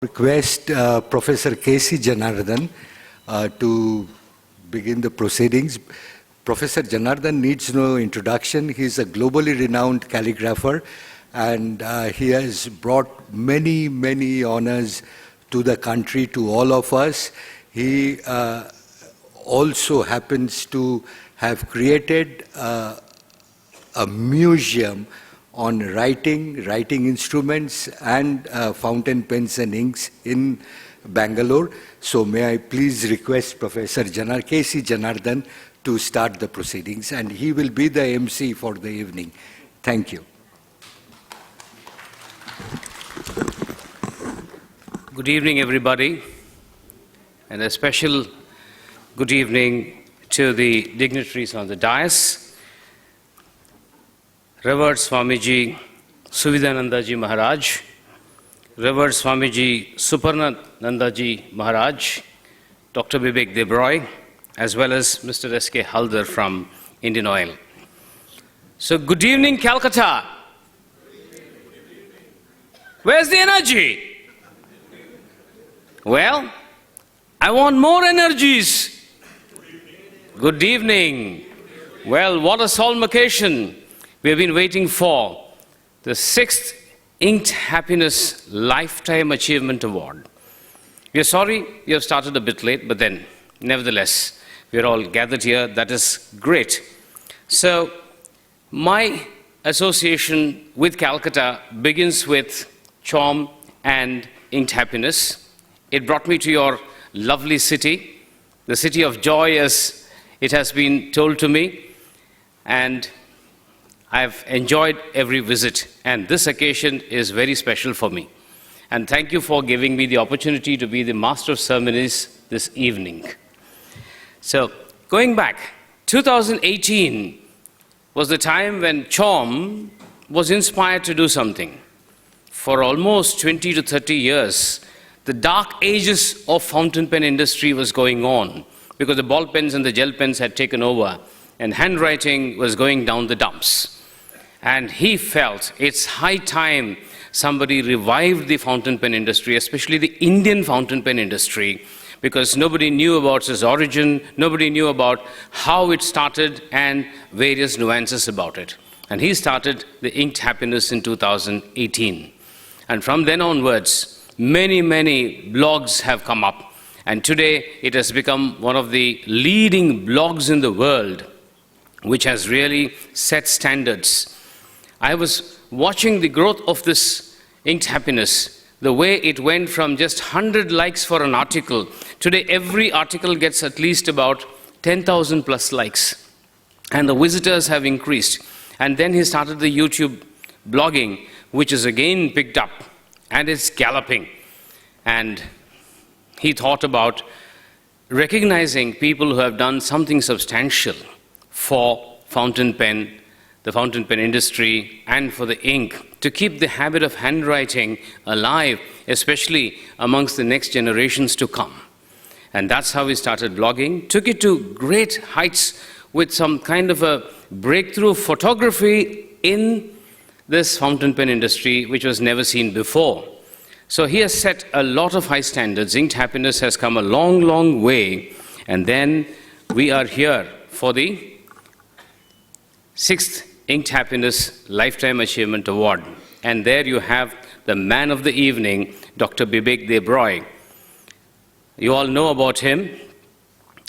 Request Professor K.C. Janardhan to begin the proceedings. Professor Janardhan needs no introduction. He is a globally renowned calligrapher, and he has brought many, many honors to the country, to all of us. He also happens to have created a museum on writing instruments and fountain pens and inks in Bangalore. So may I please request Professor K.C. Janardhan to start the proceedings, and he will be the MC for the evening. Thank you. Good evening, everybody, and a special good evening to the dignitaries on the dais. Revered Swamiji Suvidanandaji Maharaj, Revered Swamiji Suparnandaji Maharaj, Dr. Bibek Debroy, as well as Mr. S.K. Haldar from Indian Oil. So, good evening, Calcutta. Where's the energy? Well, I want more energies. Good evening. Well, what a solemn occasion. We have been waiting for the 6th Inked Happiness Lifetime Achievement Award. We are sorry we have started a bit late, but then, nevertheless, we are all gathered here. That is great. So, my association with Calcutta begins with CHOM and Inked Happiness. It brought me to your lovely city, the city of joy, as it has been told to me, and I've enjoyed every visit, and this occasion is very special for me. And thank you for giving me the opportunity to be the Master of Ceremonies this evening. So, going back, 2018 was the time when CHOM was inspired to do something. For almost 20 to 30 years, the dark ages of fountain pen industry was going on because the ball pens and the gel pens had taken over, and handwriting was going down the dumps. And he felt it's high time somebody revived the fountain pen industry, especially the Indian fountain pen industry, because nobody knew about its origin, nobody knew about how it started and various nuances about it. And he started the Inked Happiness in 2018. And from then onwards, many, many blogs have come up. And today it has become one of the leading blogs in the world, which has really set standards. I was watching the growth of this Inked Happiness, the way it went from just 100 likes for an article. Today, every article gets at least about 10,000 plus likes. And the visitors have increased. And then he started the YouTube blogging, which is again picked up, and it's galloping. And he thought about recognizing people who have done something substantial for fountain pen, the fountain pen industry, and for the ink, to keep the habit of handwriting alive, especially amongst the next generations to come. And that's how we started blogging, took it to great heights with some kind of a breakthrough photography in this fountain pen industry, which was never seen before. So he has set a lot of high standards. Inked Happiness has come a long, long way. And then we are here for the 6th Inked Happiness Lifetime Achievement Award. And there you have the man of the evening, Dr. Bibek Debroy. You all know about him.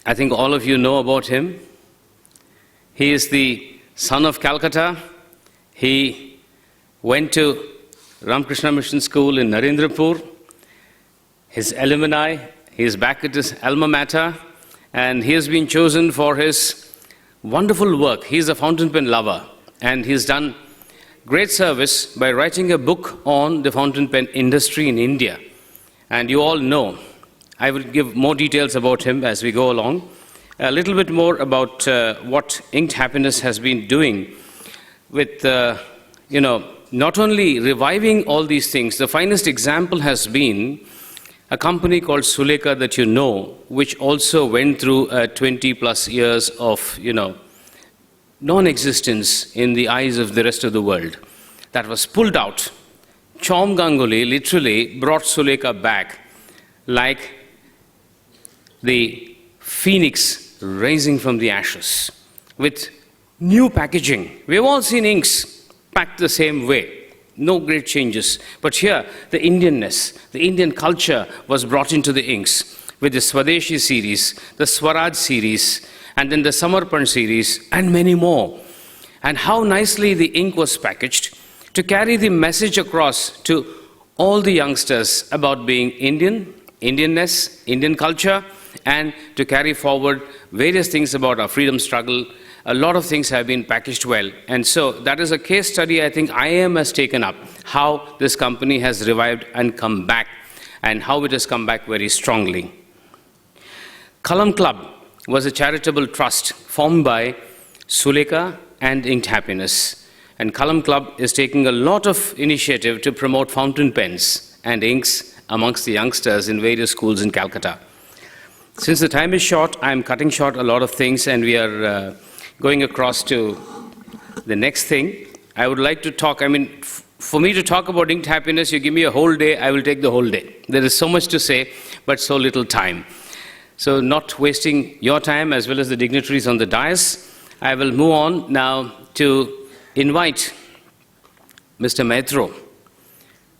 I think all of you know about him. He is the son of Calcutta. He went to Ramakrishna Mission School in Narendrapur. His alumni, he is back at his alma mater, and he has been chosen for his wonderful work. He is a fountain pen lover, and he's done great service by writing a book on the fountain pen industry in India. And you all know, I will give more details about him as we go along. A little bit more about what Inked Happiness has been doing with, not only reviving all these things. The finest example has been a company called Sulekha that you know, which also went through 20 plus years of, non-existence in the eyes of the rest of the world. That was pulled out Chom Ganguly literally brought Sulekha back like the phoenix rising from the ashes with new packaging. We've all seen inks packed the same way, no great changes. But here, the Indianness, the Indian culture was brought into the inks with the Swadeshi series, the Swaraj series, and then the Samarpan series, and many more. And how nicely the ink was packaged to carry the message across to all the youngsters about being Indian, Indianness, Indian culture, and to carry forward various things about our freedom struggle. A lot of things have been packaged well. And so that is a case study I think IIM has taken up, how this company has revived and come back, and how it has come back very strongly. Kalam Club was a charitable trust formed by Sulekha and Inked Happiness. And Kalam Club is taking a lot of initiative to promote fountain pens and inks amongst the youngsters in various schools in Calcutta. Since the time is short, I'm cutting short a lot of things, and we are going across to the next thing. I would like to talk, for me to talk about Inked Happiness, you give me a whole day, I will take the whole day. There is so much to say, but so little time. So not wasting your time as well as the dignitaries on the dais, I will move on now to invite Mr. Maitro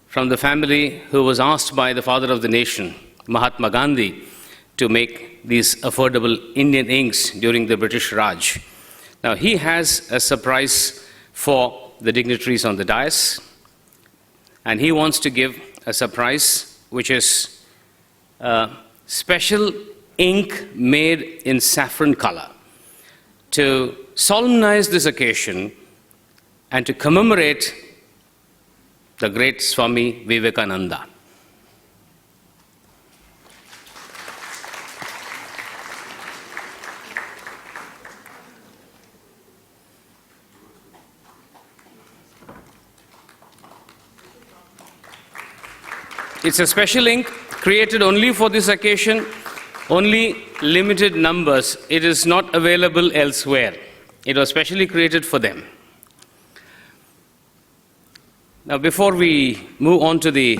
from the family who was asked by the father of the nation, Mahatma Gandhi, to make these affordable Indian inks during the British Raj. Now, he has a surprise for the dignitaries on the dais, and he wants to give a surprise, which is a special ink made in saffron color to solemnize this occasion and to commemorate the great Swami Vivekananda. It's a special ink created only for this occasion, only limited numbers. It is not available elsewhere. It was specially created for them. Now, before we move on to the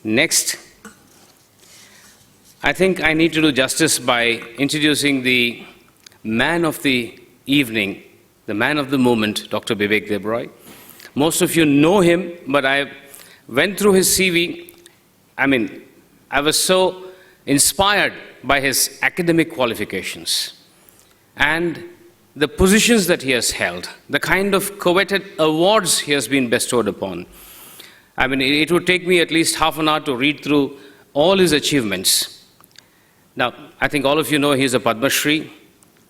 next, I think I need to do justice by introducing the man of the evening, the man of the moment, Dr. Bibek Debroy. Most of you know him, but I went through his CV. I was so inspired by his academic qualifications and the positions that he has held, the kind of coveted awards he has been bestowed upon. It would take me at least half an hour to read through all his achievements. Now, I think all of you know he's a Padma Shri,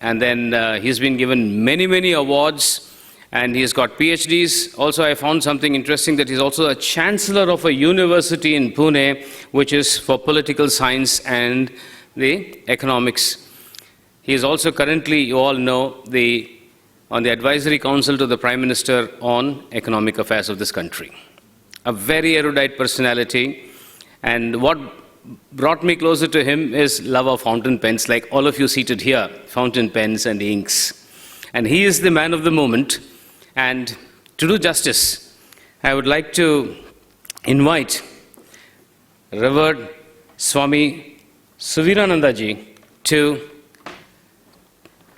and then he's been given many, many awards, and he's got PhDs. Also, I found something interesting that he's also a chancellor of a university in Pune, which is for political science and the economics. He is also currently, you all know, on the advisory council to the Prime Minister on economic affairs of this country. A very erudite personality, and what brought me closer to him is love of fountain pens, like all of you seated here, fountain pens and inks. And he is the man of the moment. And to do justice, I would like to invite Revered Swami Suviranandaji to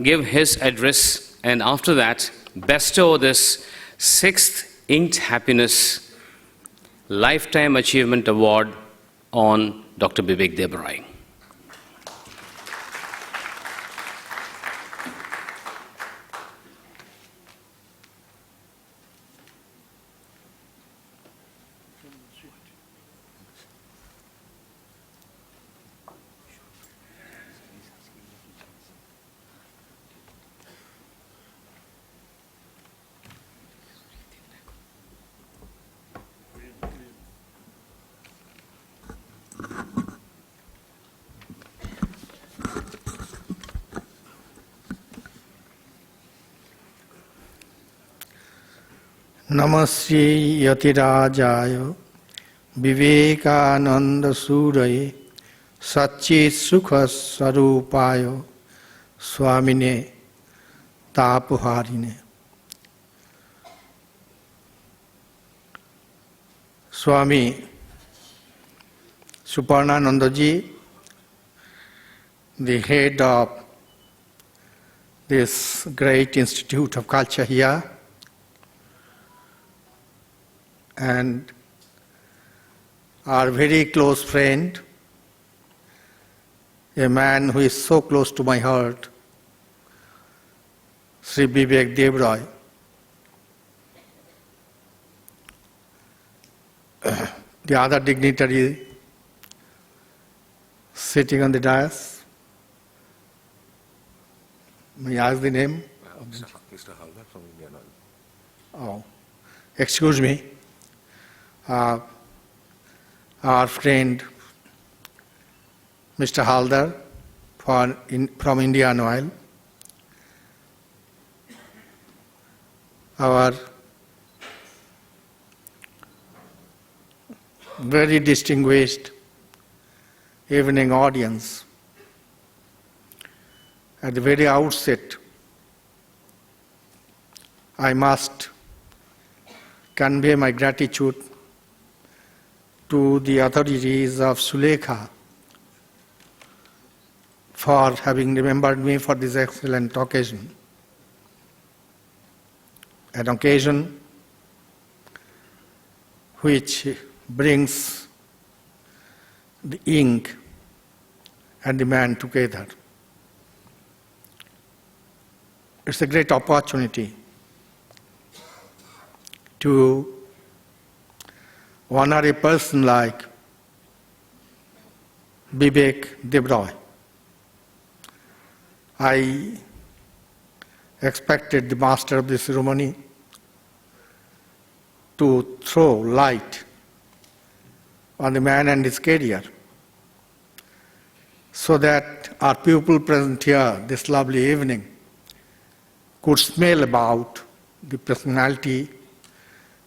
give his address, and after that, bestow this 6th Inked Happiness Lifetime Achievement Award on Dr. Bibek Debroy. Namaste Yatirajayo Vivekananda Suraye Satchit Sukha Sarupayo Swamine Tapuharine. Swami Suparnanandaji, the head of this great Institute of Culture here, and our very close friend, a man who is so close to my heart, Sri Vivek Devroy. The other dignitary sitting on the dais. May I ask the name? Mr. Halder from Indian Oil. Oh, excuse me. Our friend Mr. Halder from Indian Oil. Our very distinguished evening audience. At the very outset, I must convey my gratitude to the authorities of Sulekha for having remembered me for this excellent occasion. An occasion which brings the ink and the man together. It's a great opportunity to honor a person like Vivek Devroy. I expected the master of the ceremony to throw light on the man and his career, so that our people present here this lovely evening could smell about the personality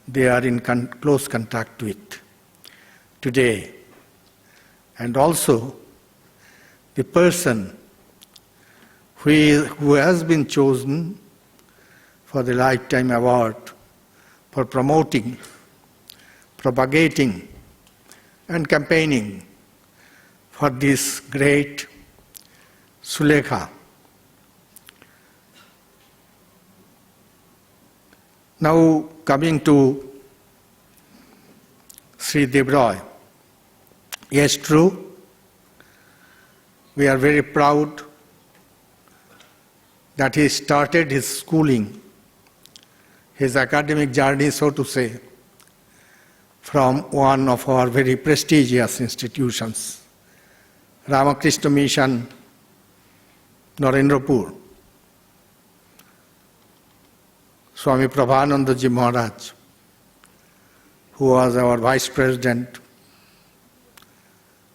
they are in close contact with today, and also the person who has been chosen for the Lifetime Award for promoting, propagating, and campaigning for this great Sulekha. Now coming to Sri Devroy. Yes, true, we are very proud that he started his schooling, his academic journey, so to say, from one of our very prestigious institutions, Ramakrishna Mission, Narendrapur. Swami Prabhanandaji Maharaj, who was our vice president,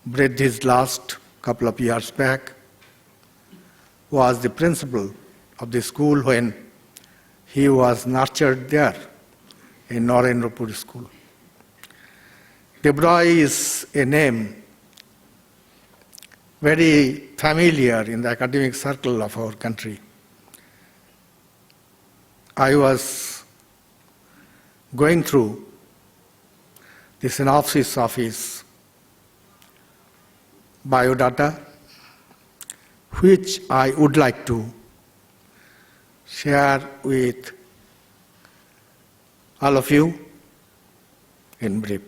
breathed his last couple of years back, was the principal of the school when he was nurtured there in Narendrapur school. Devroy is a name very familiar in the academic circle of our country. I was going through the synopsis of his biodata, which I would like to share with all of you in brief.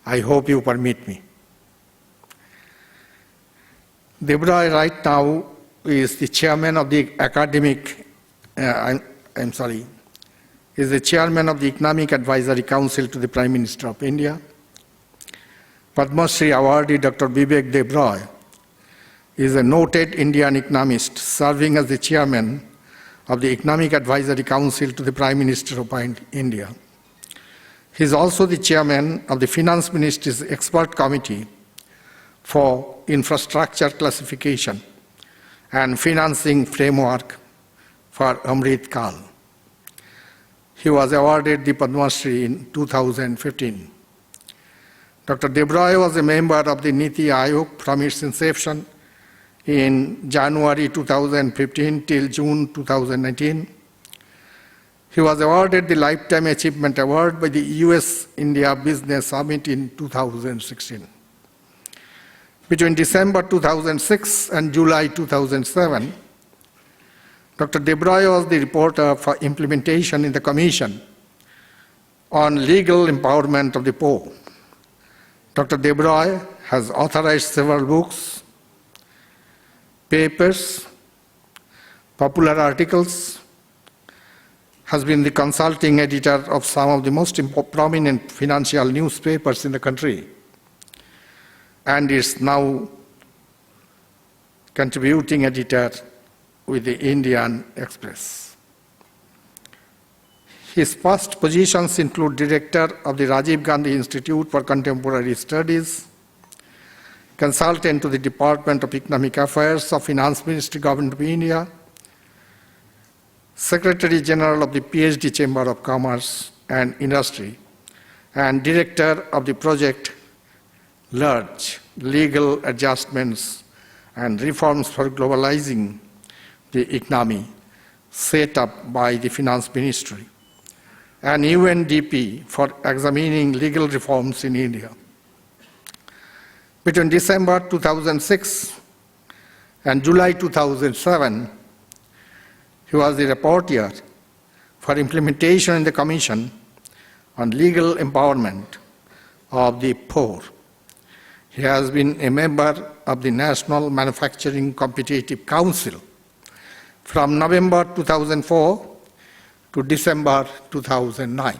I hope you permit me. Devroy right now is the chairman of the is the chairman of the Economic Advisory Council to the Prime Minister of India. Padma Shri awardee Dr. Vivek Devroy is a noted Indian economist serving as the chairman of the Economic Advisory Council to the Prime Minister of India. He is also the chairman of the Finance Ministry's Expert Committee for Infrastructure Classification and Financing Framework for Amrit Kal. He was awarded the Padma Shri in 2015. Dr. Devroy was a member of the Niti Aayog from its inception in January 2015 till June 2019. He was awarded the Lifetime Achievement Award by the US-India Business Summit in 2016. Between December 2006 and July 2007, Dr. De Breuil was the reporter for implementation in the Commission on Legal Empowerment of the Poor. Dr. De Breuil has authorized several books, papers, popular articles, has been the consulting editor of some of the most prominent financial newspapers in the country, and is now contributing editor with the Indian Express. His past positions include director of the Rajiv Gandhi Institute for Contemporary Studies, consultant to the Department of Economic Affairs of Finance Ministry, Government of India, Secretary General of the PhD Chamber of Commerce and Industry, and director of the project LURGE, Legal Adjustments and Reforms for Globalizing the Economy, set up by the Finance Ministry, and UNDP for examining legal reforms in India. Between December 2006 and July 2007, he was the rapporteur for implementation in the Commission on Legal Empowerment of the Poor. He has been a member of the National Manufacturing Competitive Council from November 2004 to December 2009.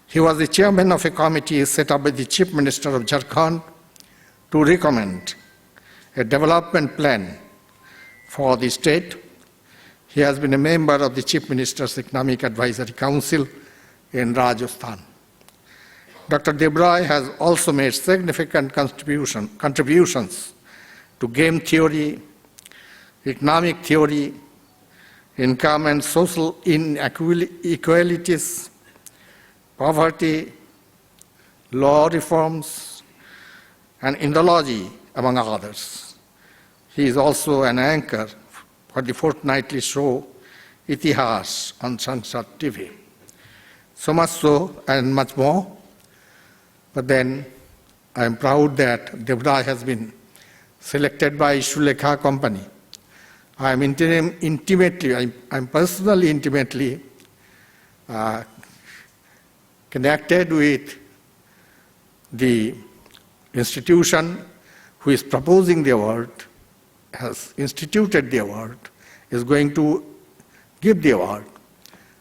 He was the chairman of a committee set up by the Chief Minister of Jharkhand to recommend a development plan for the state. He has been a member of the Chief Minister's Economic Advisory Council in Rajasthan. Dr. De Breuil has also made significant contributions to game theory, economic theory, income and social inequalities, poverty, law reforms, and Indology, among others. He is also an anchor for the fortnightly show Itihas on Sansad TV. So much so and much more. But then I am proud that De Breuil has been selected by Shulekha Company. I am I'm personally intimately connected with the institution who is proposing the award, has instituted the award, is going to give the award,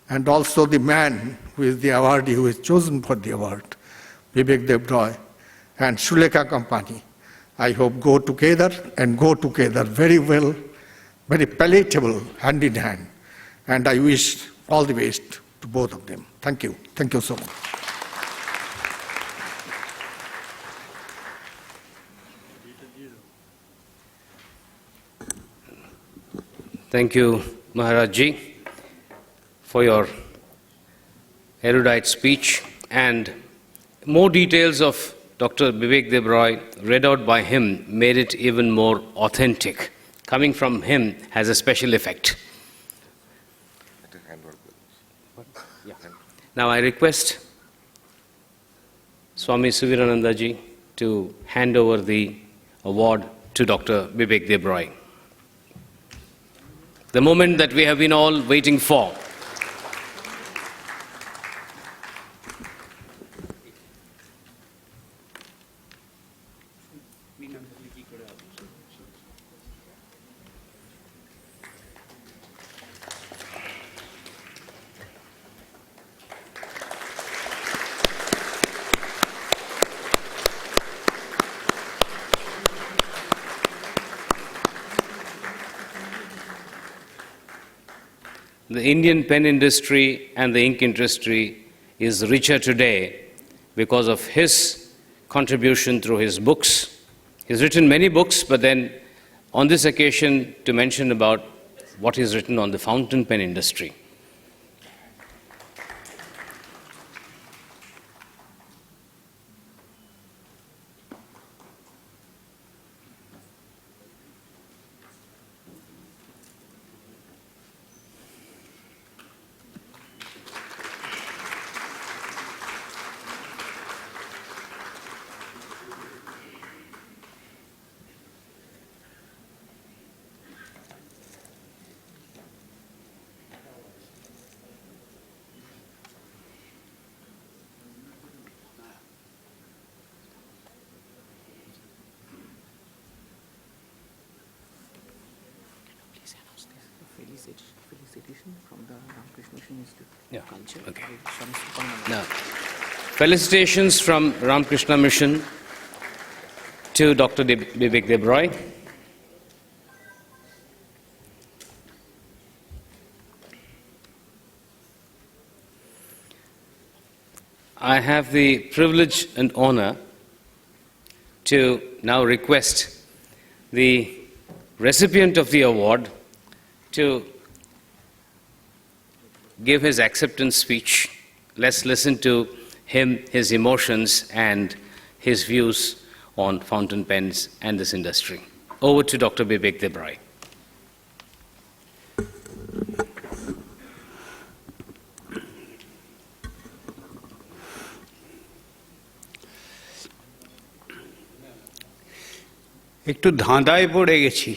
and also the man who is the awardee who is chosen for the award, Vivek De Breuil, and Shulekha Company, I hope go together very well, very palatable, hand in hand. And I wish all the best to both of them. Thank you. Thank you so much. Thank you, Maharaj Ji, for your erudite speech, and more details of Dr. Vivek De Breuil read out by him made it even more authentic. Coming from him has a special effect. Now I request Swami Suvirananda Ji to hand over the award to Dr. Vivek De Breuil. The moment that we have been all waiting for. The Indian pen industry and the ink industry is richer today because of his contribution through his books. He's written many books, but then on this occasion to mention about what he's written on the fountain pen industry. Felicitation from the Ramakrishna Mission Institute Yeah, of Culture. okay. by Swami Supananda. Now, felicitations from Ramakrishna Mission to Dr. Vivek Debroy. I have the privilege and honor to now request the recipient of the award to give his acceptance speech. Let's listen to him, his emotions, and his views on fountain pens and this industry. Over to Dr. Vivek Debroy. একটু ধাঁধায় পড়ে গেছি,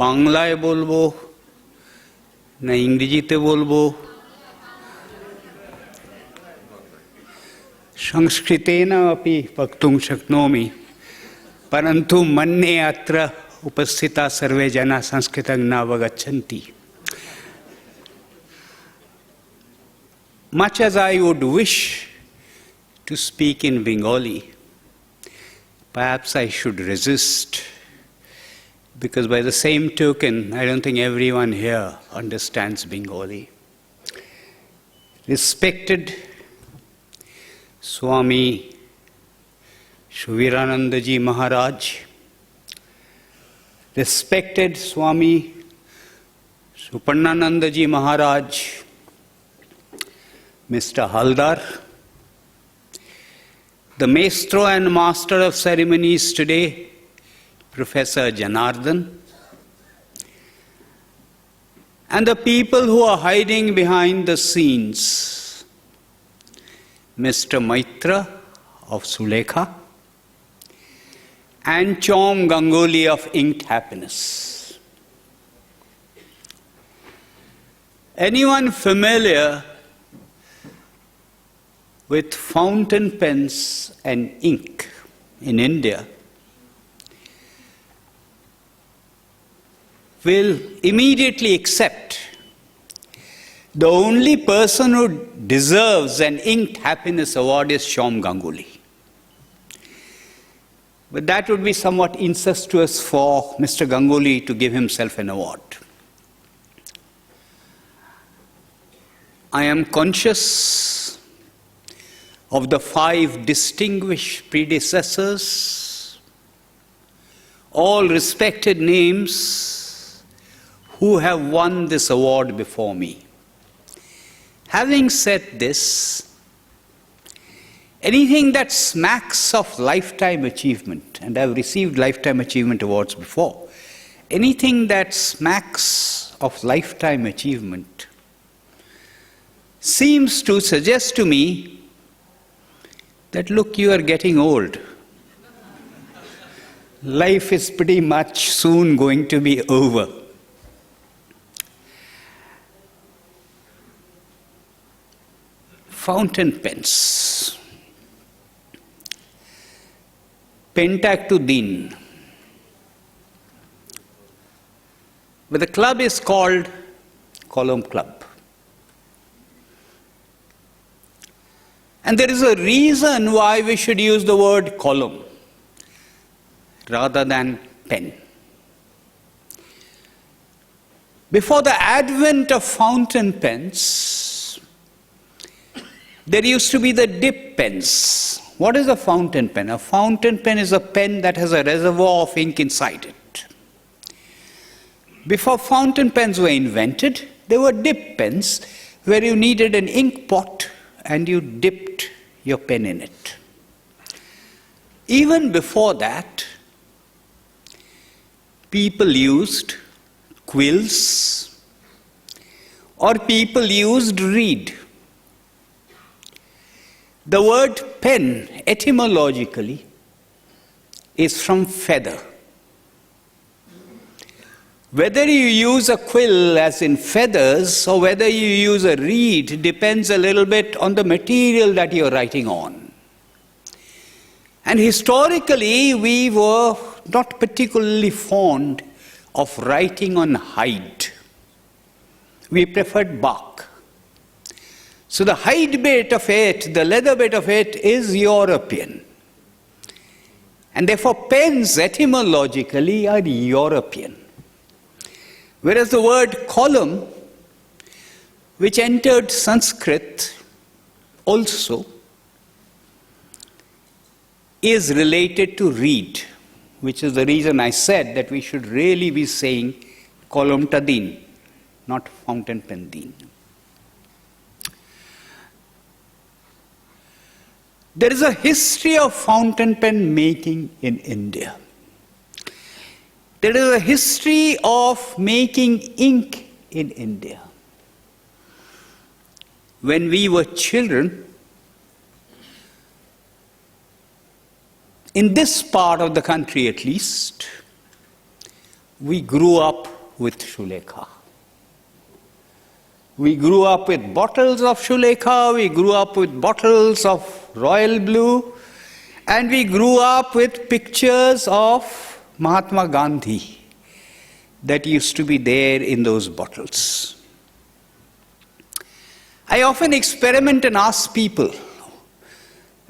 বাংলায় বলবো না ইংরেজিতে বলবো। संस्कृतेन अपि वक्तुं शक्नोमि, परन्तु मन्ये अत्र उपस्थिताः सर्वे जनाः संस्कृतं न अवगच्छन्ति। Much as I would wish to speak in Bengali, perhaps I should resist, because by the same token, I don't think everyone here understands Bengali. Respected Swami Suviranandaji Maharaj, respected Swami Supannanandaji Maharaj, Mr. Haldar, the maestro and master of ceremonies today, Professor Janardhan, and the people who are hiding behind the scenes, Mr. Maitra of Sulekha, and Chom Ganguly of Inked Happiness. Anyone familiar with fountain pens and ink in India will immediately accept the only person who deserves an Inked Happiness Award is Chom Ganguly. But that would be somewhat incestuous for Mr. Ganguly to give himself an award. I am conscious of the 5 distinguished predecessors, all respected names, who have won this award before me. Having said this, anything that smacks of lifetime achievement, and I've received lifetime achievement awards before, anything that smacks of lifetime achievement seems to suggest to me that, look, you are getting old. Life is pretty much soon going to be over. Fountain pens. Pentactudin. But the club is called Column Club. And there is a reason why we should use the word column rather than pen. Before the advent of fountain pens, there used to be the dip pens. What is a fountain pen? A fountain pen is a pen that has a reservoir of ink inside it. Before fountain pens were invented, there were dip pens where you needed an ink pot and you dipped your pen in it. Even before that, people used quills or people used reed. The word pen, etymologically, is from feather. Whether you use a quill as in feathers or whether you use a reed depends a little bit on the material that you're writing on. And historically, we were not particularly fond of writing on hide. We preferred bark. So the hide bit of it, the leather bit of it, is European. And therefore pens etymologically are European. Whereas the word column, which entered Sanskrit also, is related to reed, which is the reason I said that we should really be saying column tadin, not fountain pen din. There is a history of fountain pen making in India. There is a history of making ink in India. When we were children, in this part of the country at least, we grew up with Shulekha. We grew up with bottles of Shulekha, we grew up with bottles of Royal Blue, and we grew up with pictures of Mahatma Gandhi that used to be there in those bottles. I often experiment and ask people,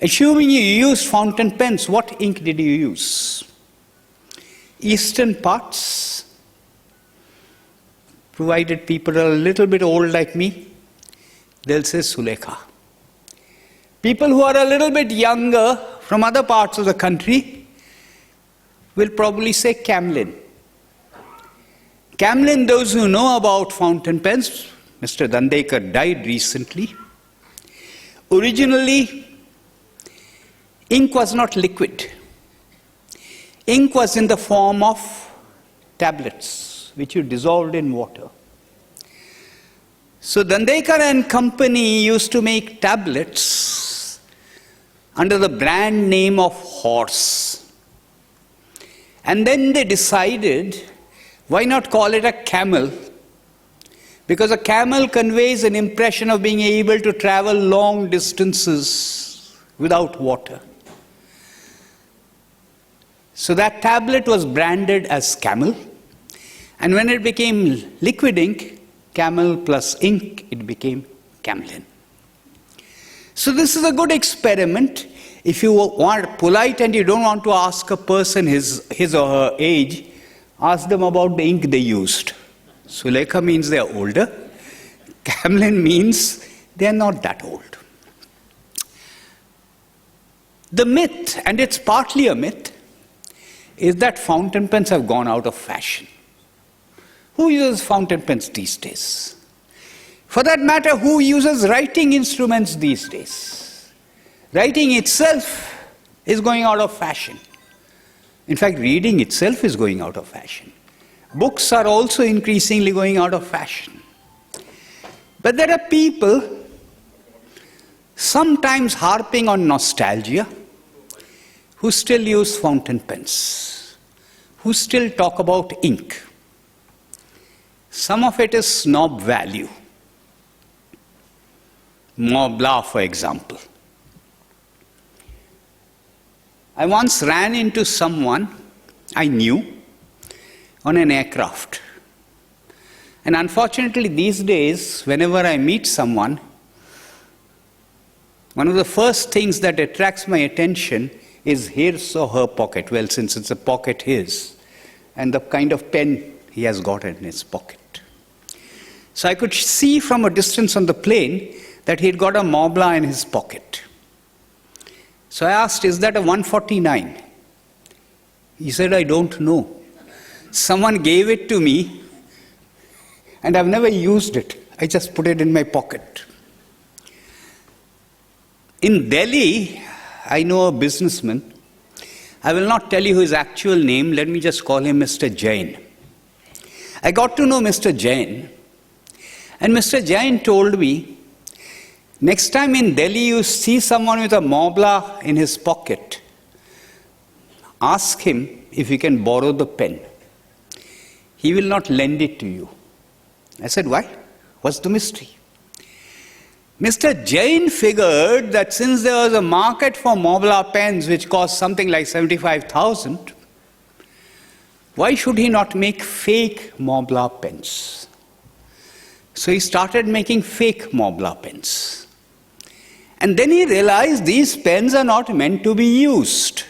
assuming you used fountain pens, what ink did you use? Eastern parts, provided people are a little bit old like me, they'll say Sulekha. People who are a little bit younger from other parts of the country will probably say Camlin. Camlin, those who know about fountain pens, Mr. Dandekar died recently. Originally, ink was not liquid. Ink was in the form of tablets, which you dissolved in water. So Dandekar and company used to make tablets under the brand name of Horse. And then they decided, why not call it a camel? Because a camel conveys an impression of being able to travel long distances without water. So that tablet was branded as Camel. And when it became liquid ink, Camel plus ink, it became Camlin. So this is a good experiment. If you want polite and you don't want to ask a person his or her age, ask them about the ink they used. Sulekha means they are older. Camlin means they are not that old. The myth, and it's partly a myth, is that fountain pens have gone out of fashion. Who uses fountain pens these days? For that matter, who uses writing instruments these days? Writing itself is going out of fashion. In fact, reading itself is going out of fashion. Books are also increasingly going out of fashion. But there are people sometimes harping on nostalgia who still use fountain pens, who still talk about ink. Some of it is snob value. Mont-Blanc, for example. I once ran into someone I knew on an aircraft. And unfortunately, these days, whenever I meet someone, one of the first things that attracts my attention is his or her pocket. Well, since it's a pocket, his. And the kind of pen he has got in his pocket. So I could see from a distance on the plane that he'd got a Mont-Blanc in his pocket. So I asked, is that a 149? He said, I don't know. Someone gave it to me, and I've never used it. I just put it in my pocket. In Delhi, I know a businessman. I will not tell you his actual name. Let me just call him Mr. Jain. I got to know Mr. Jain. And Mr. Jain told me, next time in Delhi you see someone with a Mont-Blanc in his pocket, ask him if he can borrow the pen. He will not lend it to you. I said, why? What's the mystery? Mr. Jain figured that since there was a market for Mont-Blanc pens which cost something like 75,000, why should he not make fake Mobla pens? So he started making fake Mobla pens. And then he realized these pens are not meant to be used.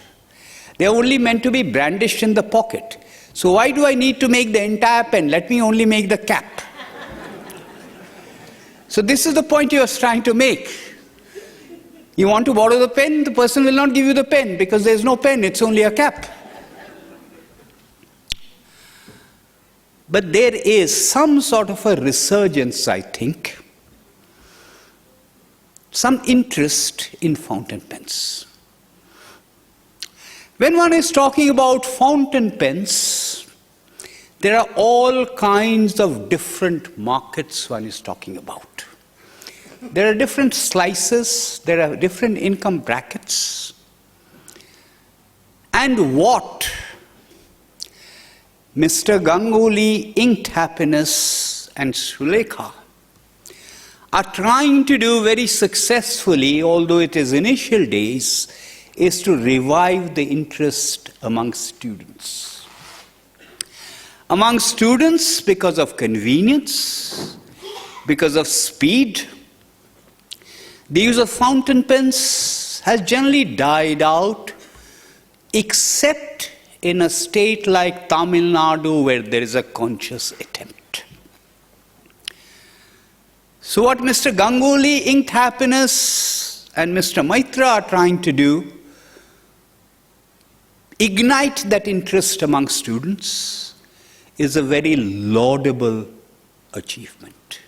They are only meant to be brandished in the pocket. So why do I need to make the entire pen? Let me only make the cap. So this is the point he was trying to make. You want to borrow the pen, the person will not give you the pen because there is no pen, it's only a cap. But there is some sort of a resurgence, I think, some interest in fountain pens. When one is talking about fountain pens, there are all kinds of different markets one is talking about. There are different slices, there are different income brackets. And what Mr. Ganguly, Inked Happiness, and Sulekha are trying to do very successfully, although it is initial days, is to revive the interest among students. Among students, because of convenience, because of speed, the use of fountain pens has generally died out, except in a state like Tamil Nadu where there is a conscious attempt. So what Mr. Ganguly, Inked Happiness, and Mr. Maitra are trying to do, ignite that interest among students, is a very laudable achievement.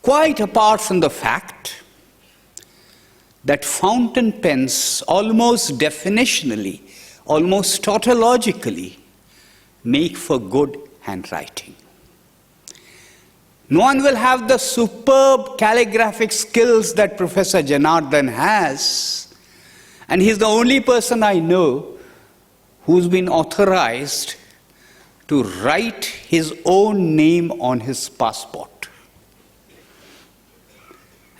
Quite apart from the fact that fountain pens almost definitionally, almost tautologically, make for good handwriting. No one will have the superb calligraphic skills that Professor Janardhan has, and he's the only person I know who's been authorized to write his own name on his passport.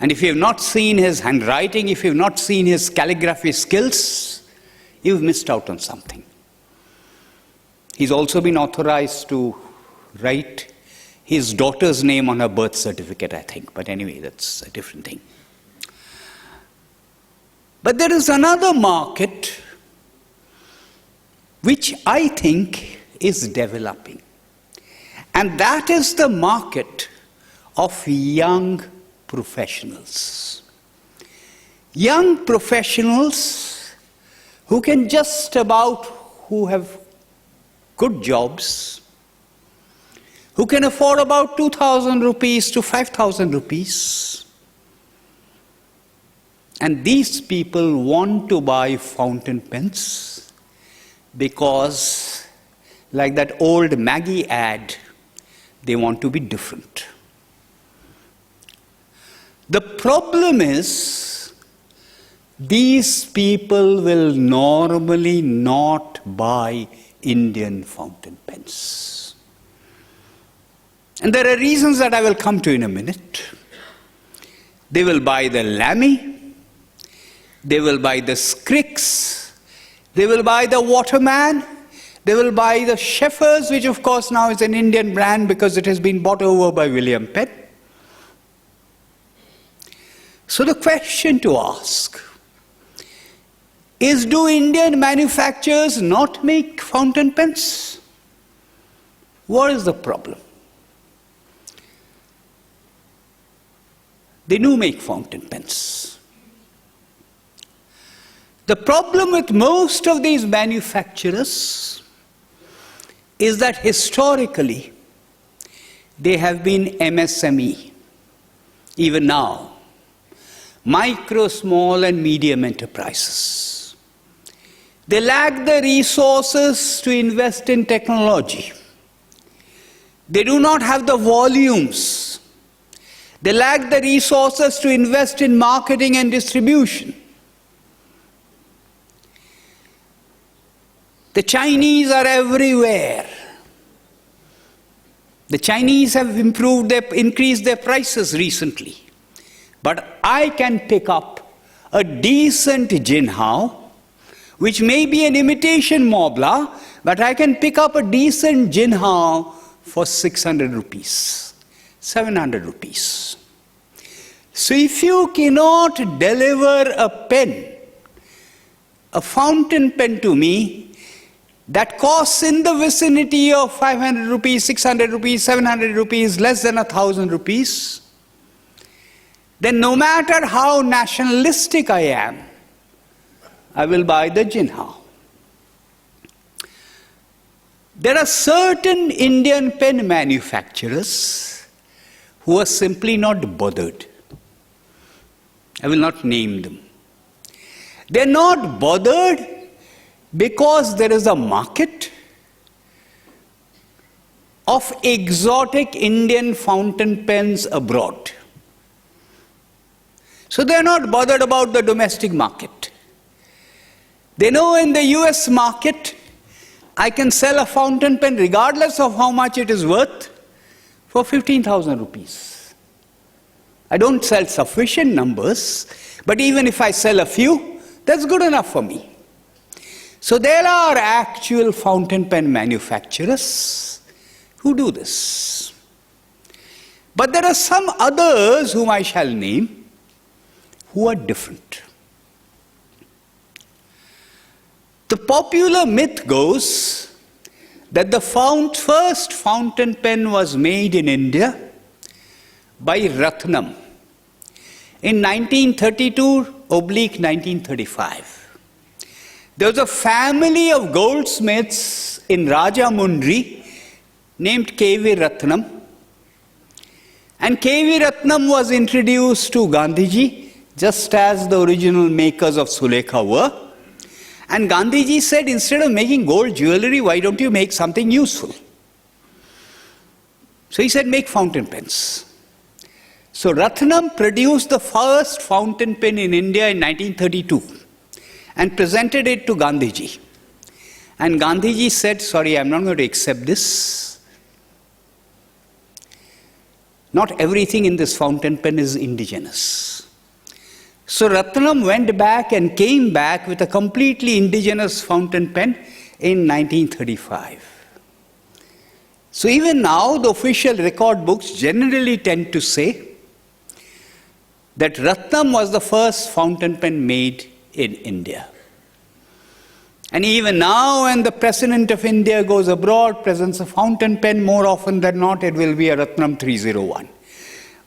And if you have not seen his handwriting, if you have not seen his calligraphy skills, you've missed out on something. He's also been authorized to write his daughter's name on her birth certificate, I think. But anyway, that's a different thing. But there is another market which I think is developing. And that is the market of young professionals. Young professionals who can just about, who have good jobs, who can afford about 2,000 rupees to 5,000 rupees. And these people want to buy fountain pens because, like that old Maggie ad, they want to be different. The problem is, these people will normally not buy Indian fountain pens. And there are reasons that I will come to in a minute. They will buy the Lamy, they will buy the Scrix, they will buy the Waterman, they will buy the Sheffers, which of course now is an Indian brand because it has been bought over by William Penn. So the question to ask is, do Indian manufacturers not make fountain pens? What is the problem? They do make fountain pens. The problem with most of these manufacturers is that historically they have been MSME, even now. Micro, small and medium enterprises. They lack the resources to invest in technology. They do not have the volumes. They lack the resources to invest in marketing and distribution. The Chinese are everywhere. The Chinese have increased their prices recently. But I can pick up a decent Jinhao which may be an imitation Mobla, but I can pick up a decent Jinhao for 600 rupees, 700 rupees. So if you cannot deliver a pen, a fountain pen to me, that costs in the vicinity of 500 rupees, 600 rupees, 700 rupees, less than 1,000 rupees, then no matter how nationalistic I am, I will buy the Jinhao. There are certain Indian pen manufacturers who are simply not bothered. I will not name them. They're not bothered because there is a market of exotic Indian fountain pens abroad. So they're not bothered about the domestic market. They know in the US market, I can sell a fountain pen regardless of how much it is worth for 15,000 rupees. I don't sell sufficient numbers, but even if I sell a few, that's good enough for me. So there are actual fountain pen manufacturers who do this. But there are some others whom I shall name who are different. The popular myth goes that the first fountain pen was made in India by Ratnam in 1932/1935. There was a family of goldsmiths in Rajamundry named K.V. Ratnam. And K.V. Ratnam was introduced to Gandhiji just as the original makers of Sulekha were. And Gandhiji said, instead of making gold jewelry, why don't you make something useful? So he said, make fountain pens. So Ratnam produced the first fountain pen in India in 1932 and presented it to Gandhiji. And Gandhiji said, sorry, I'm not going to accept this. Not everything in this fountain pen is indigenous. So Ratnam went back and came back with a completely indigenous fountain pen in 1935. So even now, the official record books generally tend to say that Ratnam was the first fountain pen made in India. And even now, when the President of India goes abroad, presents a fountain pen, more often than not, it will be a Ratnam 301.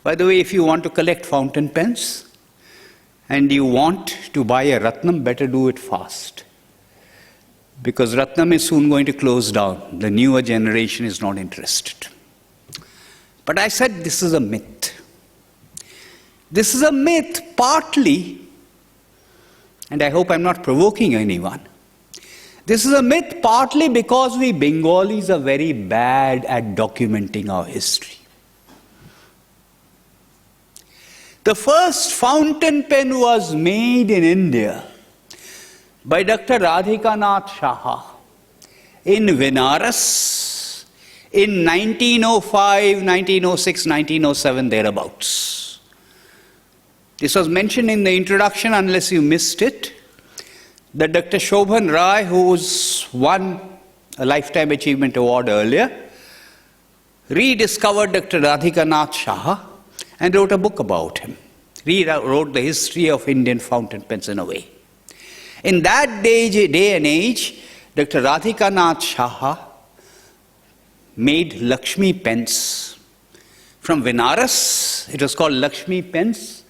By the way, if you want to collect fountain pens, and you want to buy a Ratnam, better do it fast. Because Ratnam is soon going to close down. The newer generation is not interested. But I said this is a myth. This is a myth partly, and I hope I'm not provoking anyone. This is a myth partly because we Bengalis are very bad at documenting our history. The first fountain pen was made in India by Dr. Radhikanath Saha in Benares in 1905, 1906, 1907, thereabouts. This was mentioned in the introduction, unless you missed it, that Dr. Shobhan Rai, who won a Lifetime Achievement Award earlier, rediscovered Dr. Radhikanath Saha and wrote a book about him. He wrote the history of Indian fountain pens in a way. In that day and age, Dr. Radhikanath Saha made Lakshmi pens. From Benares, it was called Lakshmi pens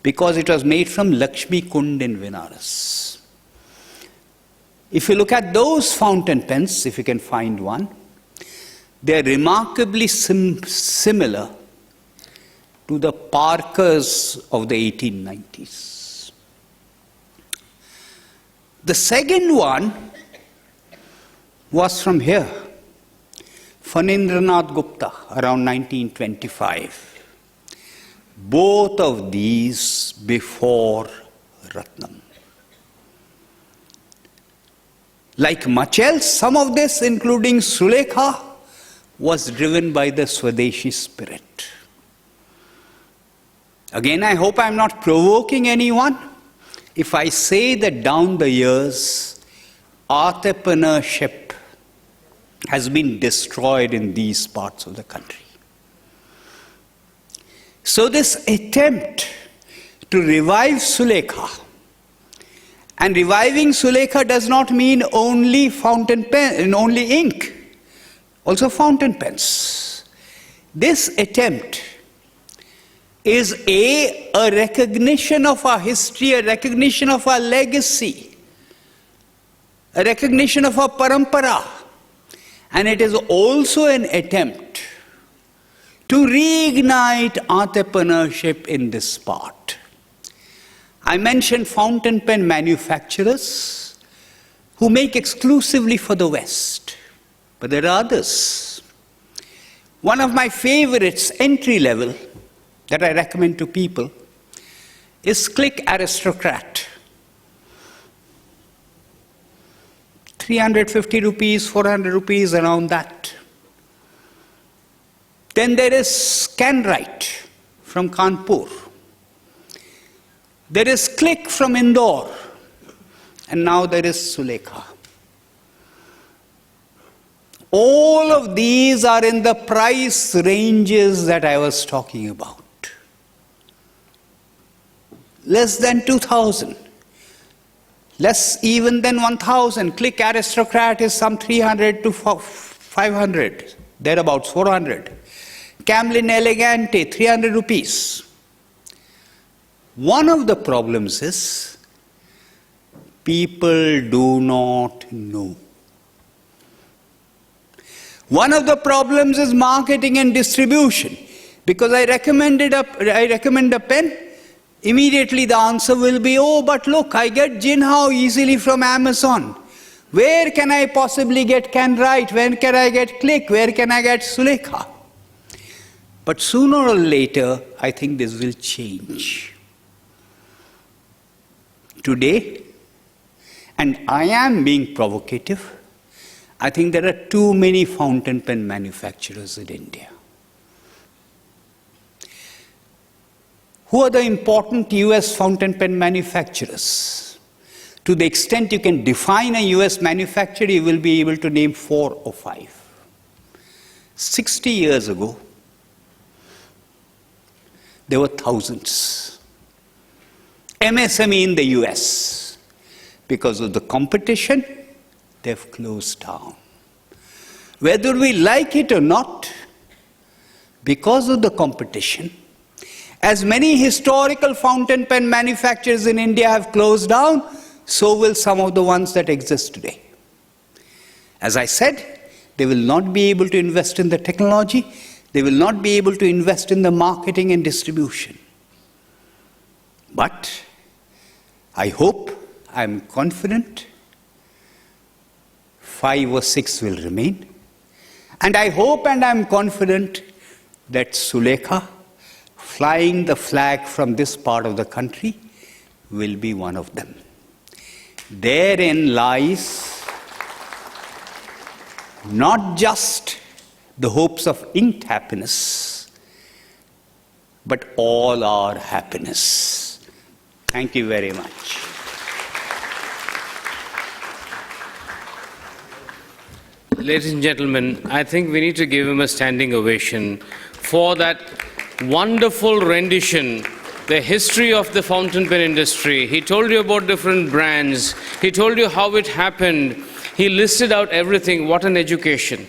because it was made from Lakshmi Kund in Benares. If you look at those fountain pens, if you can find one, they are remarkably similar to the Parkers of the 1890s. The second one was from here, Fanindranath Gupta, around 1925. Both of these before Ratnam. Like much else, some of this, including Sulekha, was driven by the Swadeshi spirit. Again, I hope I'm not provoking anyone if I say that down the years, entrepreneurship has been destroyed in these parts of the country. So this attempt to revive Sulekha, and reviving Sulekha does not mean only fountain pen, only ink, also fountain pens. This attempt is a recognition of our history, a recognition of our legacy, a recognition of our parampara, and it is also an attempt to reignite entrepreneurship in this part. I mentioned fountain pen manufacturers who make exclusively for the West, but there are others. One of my favorites, entry level, that I recommend to people is Click Aristocrat. 350 rupees, 400 rupees, around that. Then there is ScanWrite from Kanpur. There is Click from Indore. And now there is Sulekha. All of these are in the price ranges that I was talking about. Less than 2,000. Less even than 1,000. Click Aristocrat is some 300 to 500. Thereabouts, 400. Camlin Elegante, 300 rupees. One of the problems is people do not know. One of the problems is marketing and distribution. Because I recommend a pen, immediately the answer will be, oh, but look, I get Jinhao easily from Amazon. Where can I possibly get CanWrite? Where can I get Click? Where can I get Sulekha? But sooner or later, I think this will change. Today, and I am being provocative, I think there are too many fountain pen manufacturers in India. Who are the important US fountain pen manufacturers? To the extent you can define a US manufacturer, you will be able to name 4 or 5. 60 years ago, there were thousands. MSME in the US, because of the competition, they've closed down. Whether we like it or not, because of the competition, as many historical fountain pen manufacturers in India have closed down, so will some of the ones that exist today. As I said, they will not be able to invest in the technology, they will not be able to invest in the marketing and distribution. But I hope, I'm confident, 5 or 6 will remain. And I hope and I'm confident that Sulekha, flying the flag from this part of the country, will be one of them. Therein lies not just the hopes of inked happiness, but all our happiness. Thank you very much. Ladies and gentlemen, I think we need to give him a standing ovation for that wonderful rendition, the history of the fountain pen industry. He told you about different brands. He told you how it happened. He listed out everything. What an education.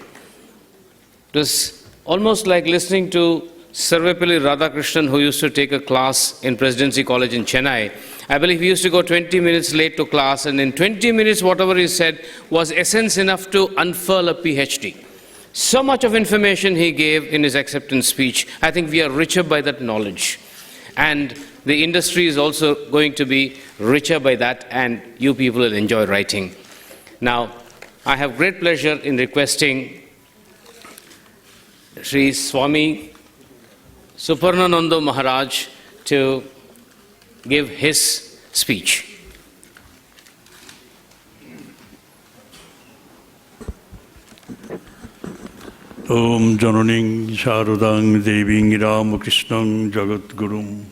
It was almost like listening to Sarvepalli Radhakrishnan, who used to take a class in Presidency College in Chennai. I believe he used to go 20 minutes late to class, and in 20 minutes, whatever he said was essence enough to unfurl a PhD. So much of information he gave in his acceptance speech. I think we are richer by that knowledge. And the industry is also going to be richer by that, and you people will enjoy writing. Now, I have great pleasure in requesting Sri Swami Suparnananda Maharaj to give his speech. Om Jananing Sharadang Deving Ramakrishnang Jagat Gurum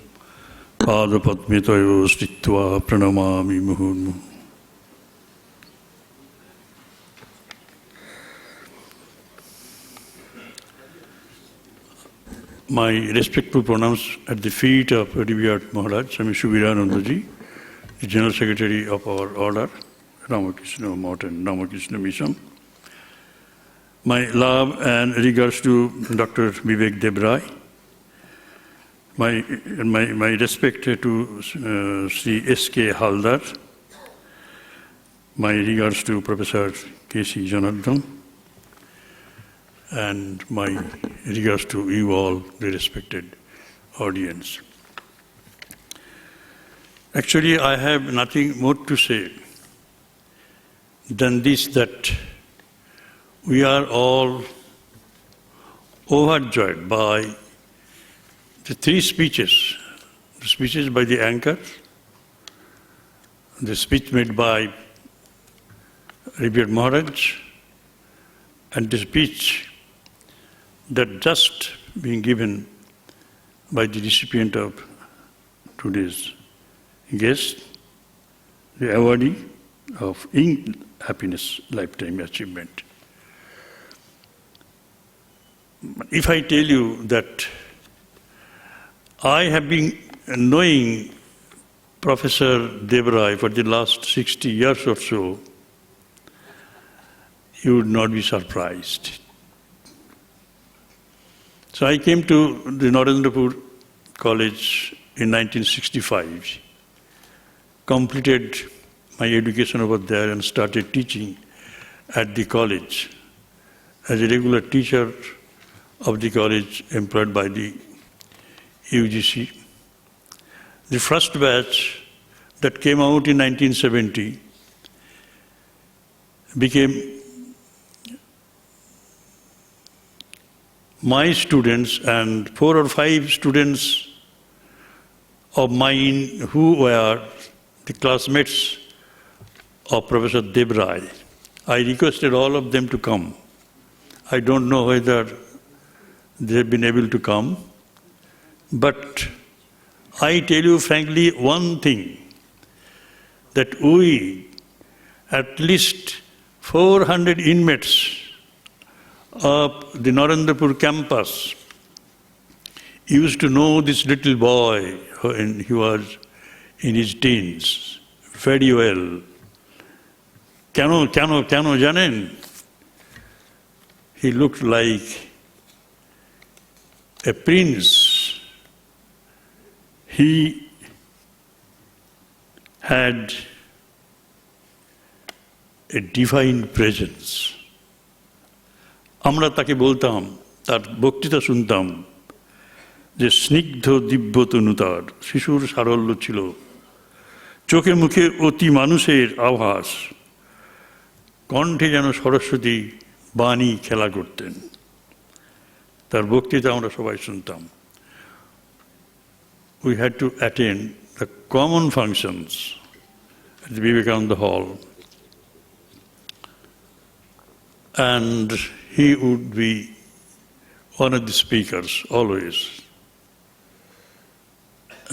Padapadmitayo Stitva Pranamami Muhurmu. My respectful pronouns at the feet of revered Maharaj, Swami Subiranandaji, the General Secretary of our order, Ramakrishna Math and Ramakrishna Mission. My love and regards to Dr. Vivek Debray. My respect to Sri S.K. Haldar. My regards to Professor K.C. Janardhan. And my regards to you all, the respected audience. Actually, I have nothing more to say than this, that we are all overjoyed by the three speeches. The speeches by the anchor, the speech made by revered Maharaj, and the speech that just being given by the recipient of today's guest, the awardee of Young Happiness Lifetime Achievement. If I tell you that I have been knowing Professor Debray for the last 60 years or so, you would not be surprised. So I came to the Narendrapur College in 1965, completed my education over there and started teaching at the college as a regular teacher of the college employed by the UGC. The first batch that came out in 1970 became my students and 4 or 5 students of mine who were the classmates of Professor Debray. I requested all of them to come. I don't know whether they've been able to come, but I tell you frankly one thing, that we, at least 400 inmates of the Narendrapur campus, used to know this little boy when he was in his teens very well. Kano janen? He looked like a prince. He had a divine presence. আমরা তাকে বলতাম, তার বক্তৃতা শুনতাম, যে স্নিগ্ধ দিব্য তনু তার, শিশুর সারল্য ছিল, চোখে মুখে অতি মানুষের আভাস, কণ্ঠে যেন সরস্বতী বাণী খেলা করতেন। তার বক্তৃতা আমরা সবাই শুনতাম। We had to attend the common functions at the Vivekananda Hall, and he would be one of the speakers always.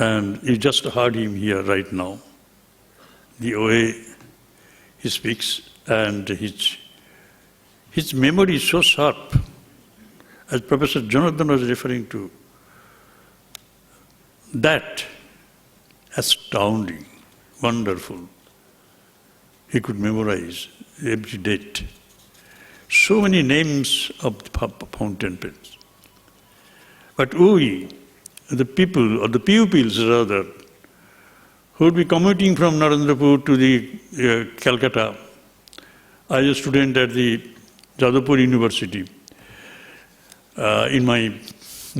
And you just heard him here right now, the way he speaks, and his memory is so sharp. As Professor Jonathan was referring to, that astounding, wonderful. He could memorize every date. So many names of the fountain pens. But we, the people, or the pupils rather, who would be commuting from Narendrapur to the Calcutta. I was a student at the Jadavpur University in my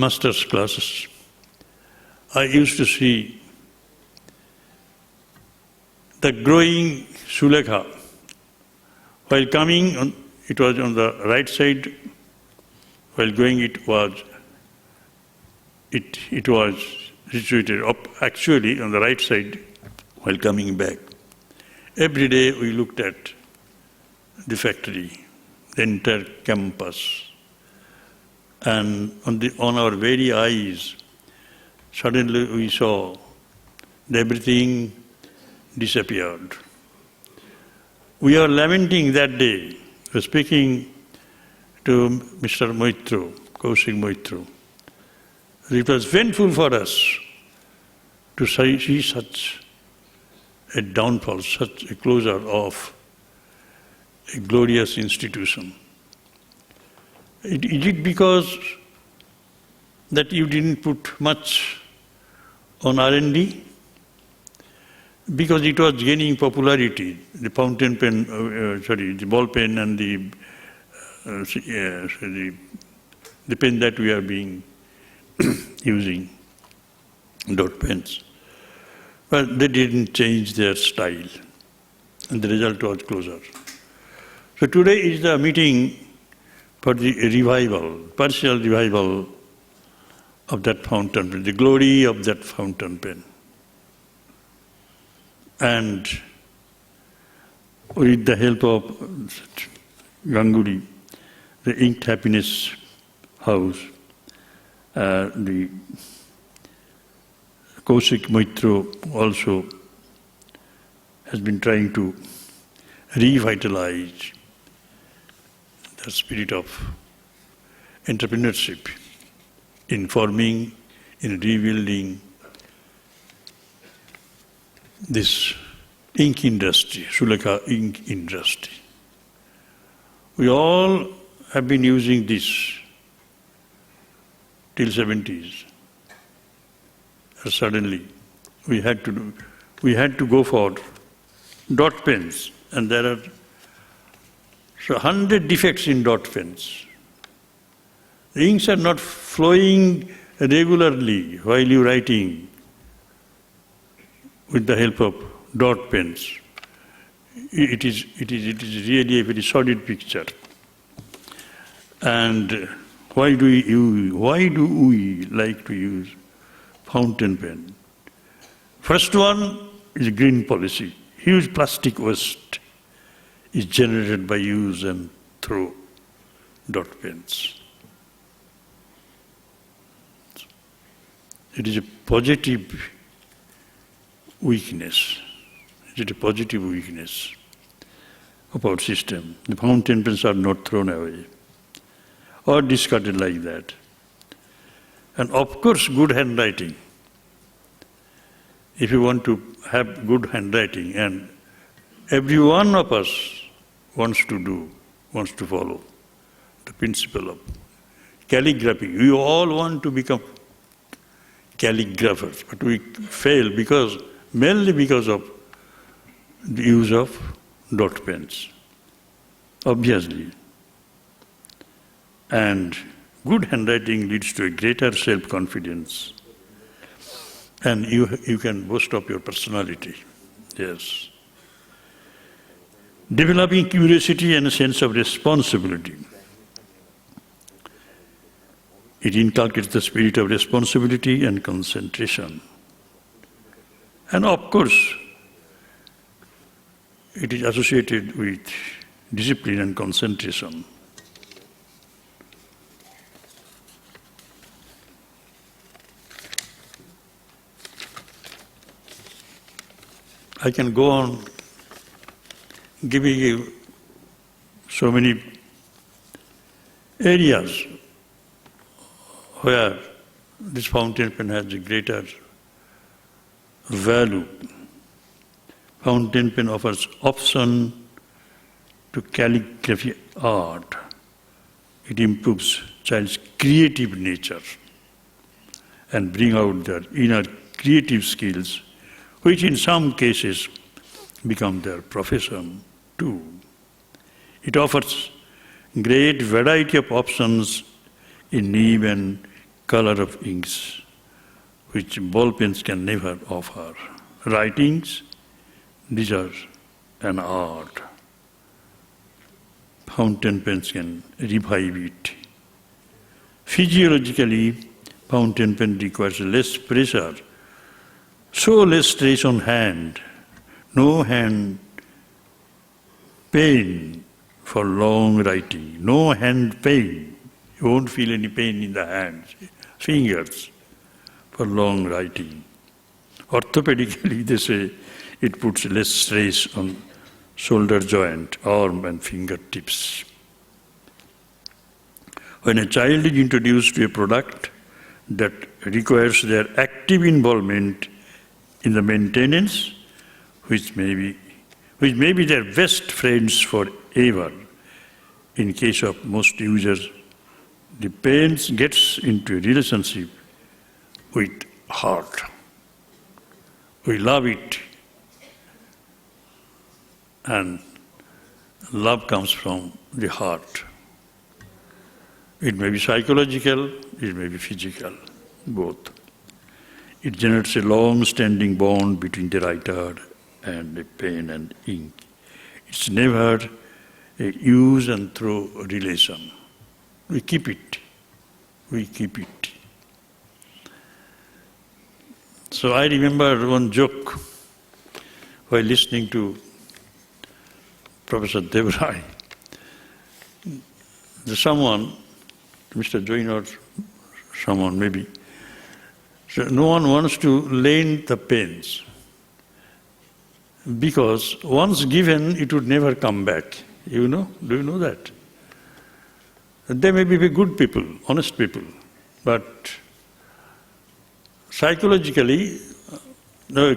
master's classes. I used to see the growing Sulekha. While coming, it was on the right side. While going, it was situated up actually on the right side while coming back. Every day we looked at the factory, the entire campus, and on our very eyes, suddenly we saw everything disappeared. We are lamenting that day. We were speaking to Mr. Moitro, Kaushik Moitro, It was painful for us to see such a downfall, such a closure of a glorious institution. Is it because that you didn't put much on R&D? Because it was gaining popularity, the fountain pen, the ball pen and the pen that we are being using, dot pens. But they didn't change their style, and the result was closure. So today is the meeting for the revival, partial revival of that fountain pen, the glory of that fountain pen. And with the help of Ganguly, the Inked Happiness House, the Kaushik Maitro also has been trying to revitalize the spirit of entrepreneurship in forming, in rebuilding this ink industry, Sulekha ink industry. We all have been using this till 70s. Suddenly, we had to go for dot pens, and there are 100 defects in dot pens. The inks are not flowing regularly while you're writing with the help of dot pens. It is really a very solid picture. And why do we like to use fountain pen? First one is green policy. Huge plastic waste is generated by use and throw dot pens. It is a positive weakness. It is a positive weakness of our system. The fountain pens are not thrown away or discarded like that. And of course, good handwriting. If you want to have good handwriting, and every one of us wants to follow the principle of calligraphy. We all want to become calligraphers, but we fail mainly because of the use of dot pens, obviously. And good handwriting leads to a greater self-confidence, and you can boast of your personality. Yes. Developing curiosity and a sense of responsibility. It inculcates the spirit of responsibility and concentration. And of course, it is associated with discipline and concentration. I can go on giving you so many areas where this fountain pen has a greater value. Fountain pen offers option to calligraphy art. It improves child's creative nature and bring out their inner creative skills, which in some cases become their profession too. It offers great variety of options in nib and color of inks, which ball pens can never offer. Writings, these are an art. Fountain pens can revive it. Physiologically, fountain pen requires less pressure, so less stress on hand, no hand pain for long writing, no hand pain. You won't feel any pain in the hands, fingers for long writing. Orthopedically, they say it puts less stress on shoulder joint, arm and fingertips. When a child is introduced to a product, that requires their active involvement in the maintenance, which may be their best friends forever. In case of most users, the paint gets into a relationship with heart. We love it, and love comes from the heart. It may be psychological, it may be physical, both. It generates a long-standing bond between the writer and the pen and ink. It's never a use and throw relation. We keep it. We keep it. So I remember one joke while listening to Professor Debrai. Someone, Mr. Jain or someone maybe, so no one wants to lend the pens because once given, it would never come back. You know? Do you know that? They may be good people, honest people, but psychologically,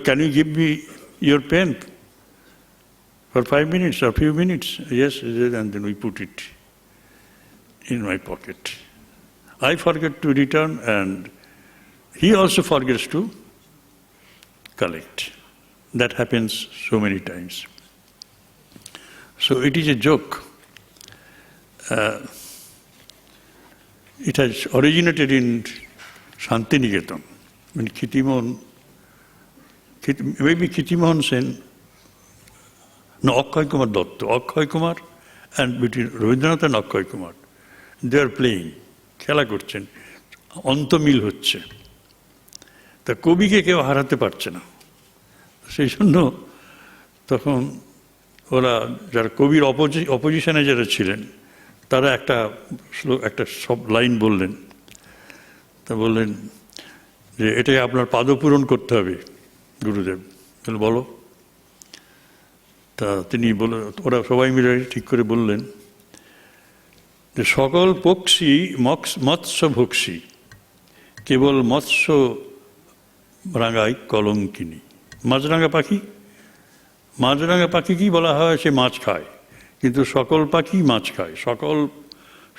can you give me your pen for 5 minutes or few minutes? Yes, and then we put it in my pocket. I forget to return, and he also forgets to collect. That happens so many times. So it is a joke. It has originated in Shantiniketan, when maybe Kitimohan Sen, no, Akhay Kumar Datta, Akhay Kumar, and between Rabindranath and Akhay Kumar, they are playing, খেলা করছেন, অন্তমিল হচ্ছে। তা কবিকে কেউ হারাতে পারছে না। সেই জন্য তখন ওরা যারা কবির অপোজিশনে যারা ছিলেন তারা একটা সব লাইন বললেন। তা বললেন যে এটাই আপনার পাদপূরণ করতে হবে গুরুদেব। বলো। তা তিনি ওরা সবাই মিলে ঠিক করে বললেন যে সকল পক্ষী মৎস্যভক্ষী, কেবল মৎস্য রাঙায় কলঙ্কিনী। মাছরাঙা পাখি, মাছরাঙা পাখিকেই বলা হয় সে মাছ খায়, কিন্তু সকল পাখি মাছ খায়।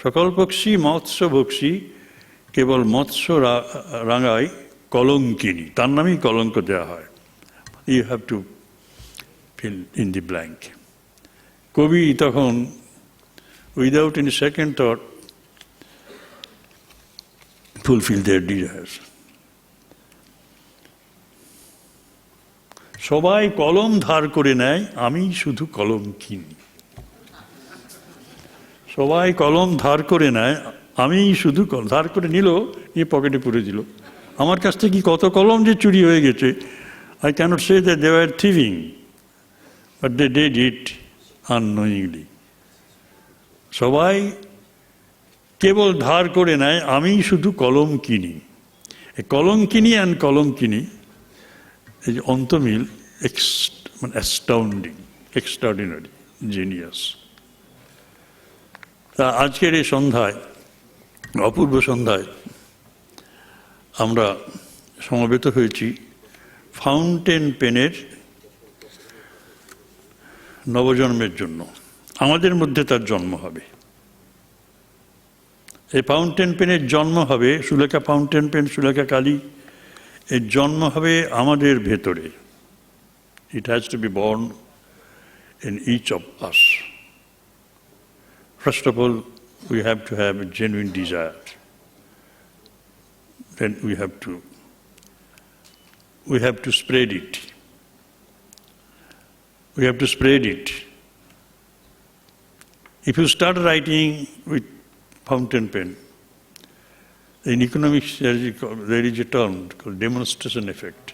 সকল পক্ষী মৎস্যভক্ষী, কেবল মৎস্য রাঙায় কলঙ্কিনী, তার নামেই কলঙ্ক দেওয়া হয়। You have to fill in the blank. কবি তখন without any second thought fulfill their desires. সবাই কলম ধার করে নেয়, আমি শুধু কলম কিনি। সবাই কলম ধার করে নেয়, আমি শুধু ধার করে নিল, নিয়ে পকেটে পুরে দিল। আমার কাছ থেকে কত কলম যে চুরি হয়ে গেছে, I cannot say that they were thieving, but they did it unknowingly. সবাই কেবল ধার করে নেয়, আমি শুধু কলম কিনি। কলম কিনি অ্যান্ড কলম কিনি, এই অন্তমিল অ্যাস্টাউন্ডিং, এক্সট্রাঅর্ডিনারি, জিনিয়াস। তা আজকের এই সন্ধ্যায়, অপূর্ব সন্ধ্যায় আমরা সমবেত হয়েছি ফাউন্টেন পেনের নবজন্মের জন্য। আমাদের মধ্যে তার জন্ম হবে। এই ফাউন্টেন পেনের জন্ম হবে, সুলেখা ফাউন্টেন পেন, সুলেখা কালী, এর জন্ম হবে আমাদের ভেতরে। It has to be born in each of us. First of all, we have to have a genuine desire. Then we have to spread it. We have to spread it. If you start writing with fountain pen, in economics there is a term called demonstration effect.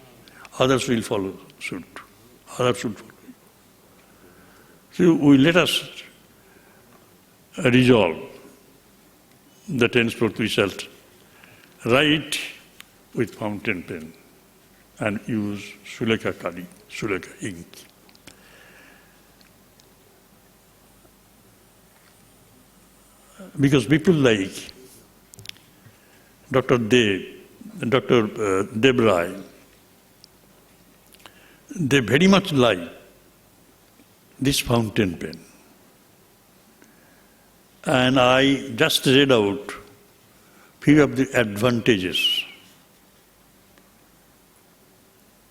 Others will follow suit. Others should follow. So we let us resolve that henceforth we shall write with fountain pen and use Sulekha Kali, Sulekha ink. Because people like Dr. Dev, Dr. Debray, they very much like this fountain pen. And I just read out few of the advantages.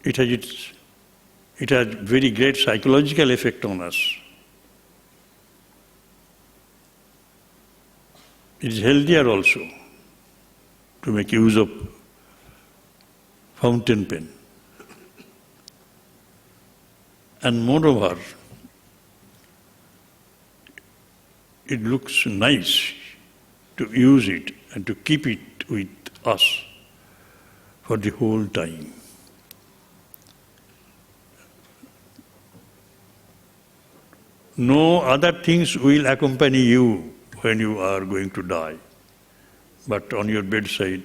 It has very great psychological effect on us. It is healthier also to make use of fountain pen. And moreover, it looks nice to use it and to keep it with us for the whole time. No other things will accompany you when you are going to die, but on your bedside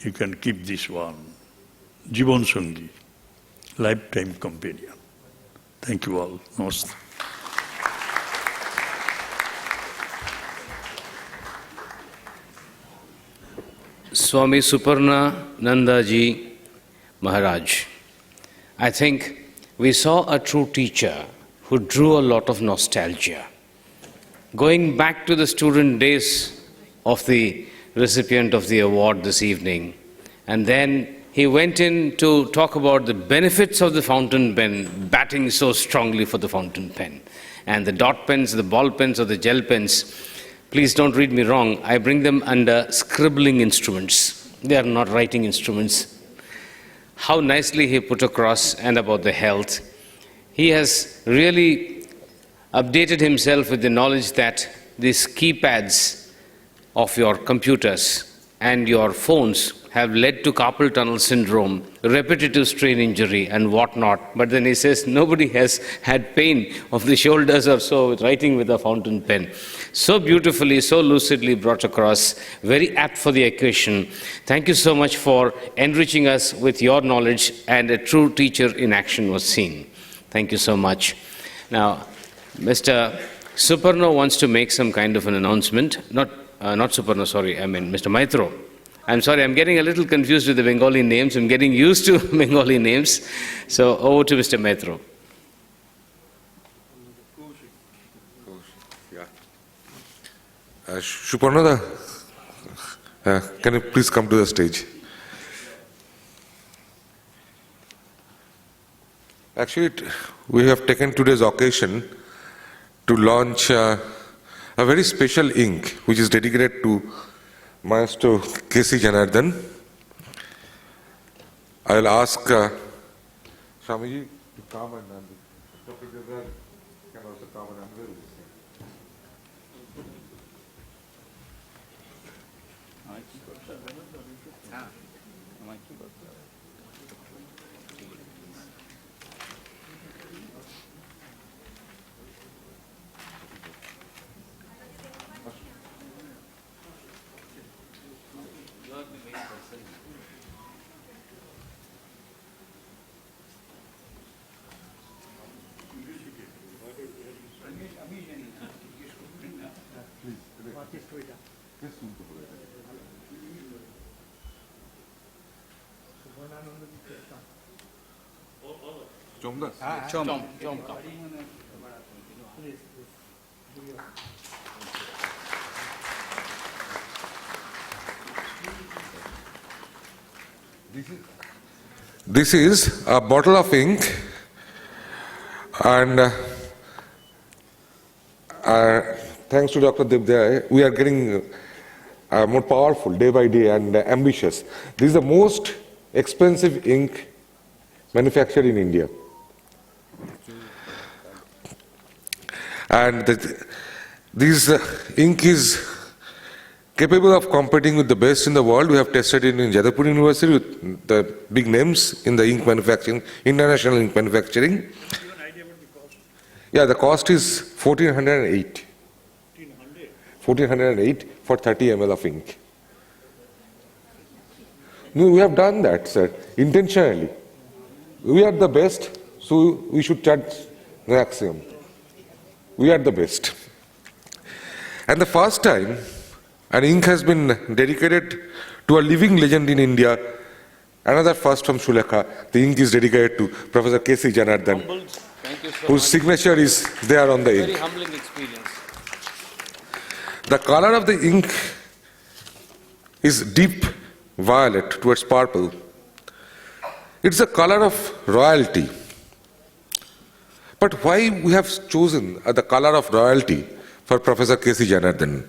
you can keep this one, Jivan Sangi, lifetime companion. Thank you all. Namaste. Swami Suparna Nandaji Maharaj. I think we saw a true teacher who drew a lot of nostalgia. Going back to the student days of the recipient of the award this evening, and then he went in to talk about the benefits of the fountain pen, batting so strongly for the fountain pen. And the dot pens, the ball pens, or the gel pens, please don't read me wrong, I bring them under scribbling instruments. They are not writing instruments. How nicely he put across and about the health. He has really updated himself with the knowledge that these keypads of your computers and your phones have led to carpal tunnel syndrome, repetitive strain injury and whatnot. But then he says nobody has had pain of the shoulders or so with writing with a fountain pen. So beautifully, so lucidly brought across, very apt for the occasion. Thank you so much for enriching us with your knowledge, and a true teacher in action was seen. Thank you so much. Now, Mr. Suparna wants to make some kind of an announcement. Not Suparna, sorry, I mean Mr. Maitro. I'm sorry, I'm getting a little confused with the Bengali names. I'm getting used to Bengali names. So over to Mr. Maitro. Suparna, can you please come to the stage? Actually, we have taken today's occasion to launch a very special ink which is dedicated to Maestro K.C. Janardhan. I will ask Swamiji to come, and Dr. Debray can also come and unveil this. This is a bottle of ink, and thanks to Dr. Debray, we are getting more powerful day by day and ambitious. This is the most expensive ink manufactured in India. And this ink is capable of competing with the best in the world. We have tested it in Jadavpur University with the big names in the ink manufacturing, international ink manufacturing. Do you have an idea about the cost? Yeah, the cost is 1408. 1408 for 30 ml of ink. No, we have done that, sir, intentionally. We are the best, so we should charge the maximum. We are the best. And the first time And ink has been dedicated to a living legend in India. Another first from Shulekha. The ink is dedicated to Professor K.C. Janardhan, Thank you so whose much. signature is there on the Very ink. humbling experience. The color of the ink is deep violet towards purple. It's the color of royalty. But why we have chosen the color of royalty for Professor K.C. Janardhan?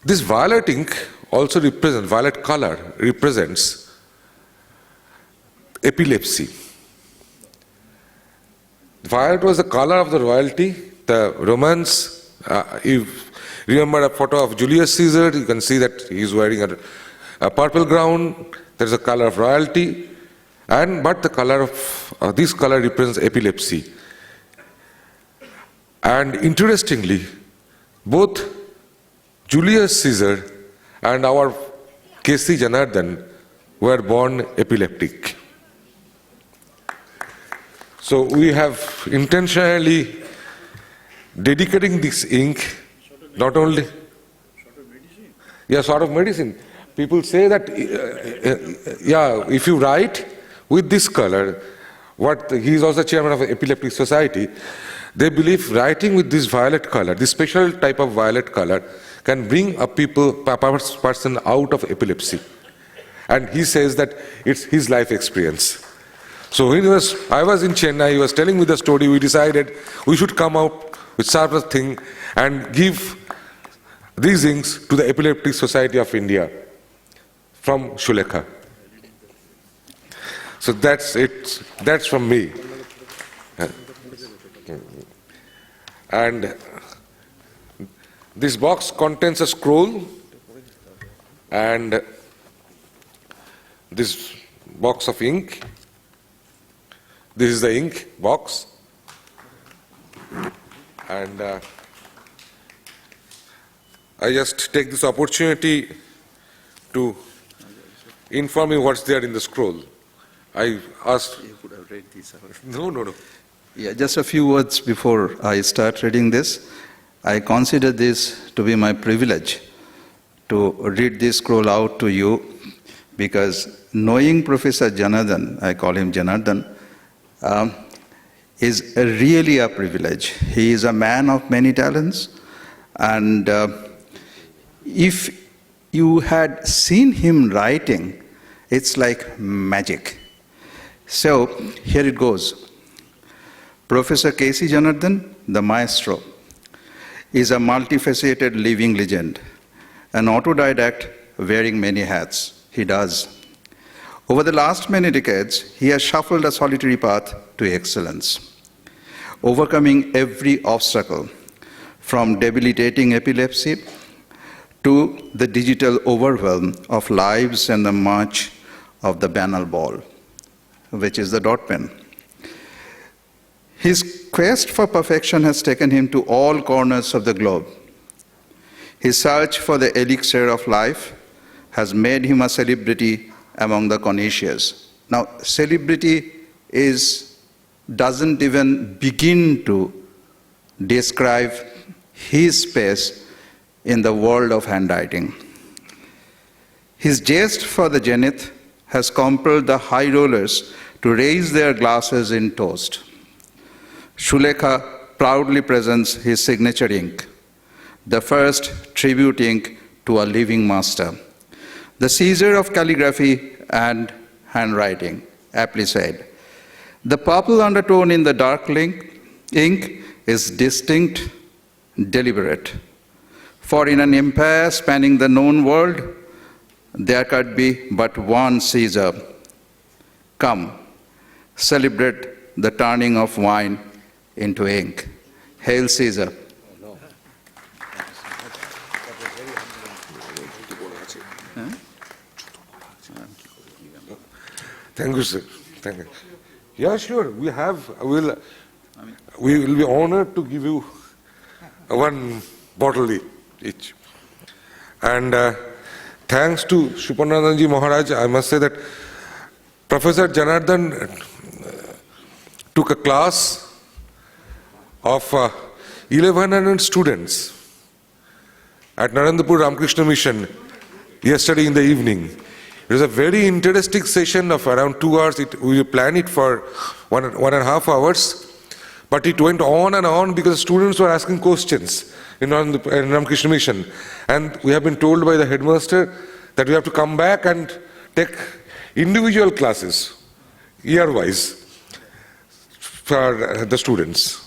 This violet ink also represents, violet color represents epilepsy. Violet was the color of the royalty, the Romans. If you remember a photo of Julius Caesar, you can see that he is wearing a purple ground. There's a color of royalty, but the color of this color represents epilepsy. And interestingly, both Julius Caesar and our K.C. Janardhan were born epileptic. So we have intentionally dedicating this ink not only sort of medicine. People say that if you write with this color, he is also chairman of Epileptic Society. They believe writing with this violet color, this special type of violet color, can bring a person out of epilepsy. And he says that it's his life experience. So when I was in Chennai, he was telling me the story, we decided we should come out with sort of thing and give these inks to the Epileptic Society of India from Shulekha. So that's it. That's from me. And this box contains a scroll and this box of ink. This is the ink box. And I just take this opportunity to inform you what's there in the scroll. I asked... You could have read these out. No. Yeah, just a few words before I start reading this. I consider this to be my privilege to read this scroll out to you because knowing Professor Janardhan, I call him Janardhan, is really a privilege. He is a man of many talents, and if you had seen him writing, it's like magic. So here it goes. Professor K.C. Janardhan, the maestro, is a multifaceted living legend, an autodidact wearing many hats. He does. Over the last many decades, he has shuffled a solitary path to excellence, overcoming every obstacle, from debilitating epilepsy to the digital overwhelm of lives and the march of the banal ball, which is the dot pen. His quest for perfection has taken him to all corners of the globe. His search for the elixir of life has made him a celebrity among the connoisseurs. Now, celebrity doesn't even begin to describe his space in the world of handwriting. His zest for the zenith has compelled the high rollers to raise their glasses in toast. Shulekha proudly presents his signature ink, the first tribute ink to a living master, the Caesar of calligraphy and handwriting, aptly said. The purple undertone in the dark ink is distinct, deliberate. For in an empire spanning the known world, there could be but one Caesar. Come, celebrate the turning of wine into ink. Hail Caesar. Thank you, sir. Thank you. Yeah, sure. We will be honored to give you one bottle each. And thanks to Shripanandanji Maharaj, I must say that Professor Janardhan took a class of 1100 students, at Narendapur Ramakrishna Mission yesterday in the evening. It was a very interesting session of around 2 hours. We planned it for one and a half hours, but it went on and on because students were asking questions in Ramakrishna Mission. And we have been told by the headmaster that we have to come back and take individual classes, year-wise, for the students.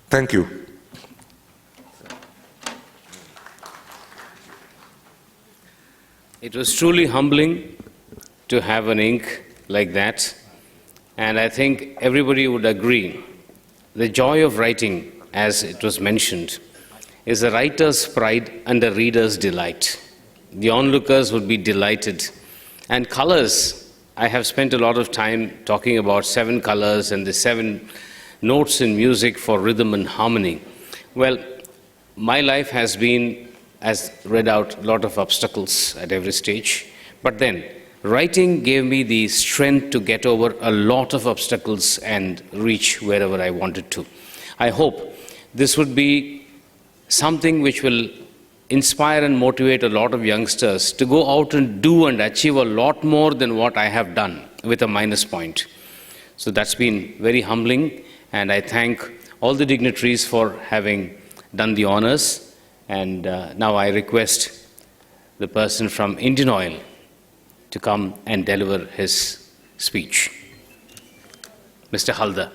Thank you. It was truly humbling to have an ink like that, and I think everybody would agree. The joy of writing, as it was mentioned, is the writer's pride and the reader's delight. The onlookers would be delighted. And colors, I have spent a lot of time talking about 7 colors and the 7 notes in music for rhythm and harmony. Well, my life has been, as read out, a lot of obstacles at every stage. But then, writing gave me the strength to get over a lot of obstacles and reach wherever I wanted to. I hope this would be something which will inspire and motivate a lot of youngsters to go out and do and achieve a lot more than what I have done with a minus point. So that's been very humbling, and I thank all the dignitaries for having done the honors. And now I request the person from Indian Oil to come and deliver his speech. Mr. Halda.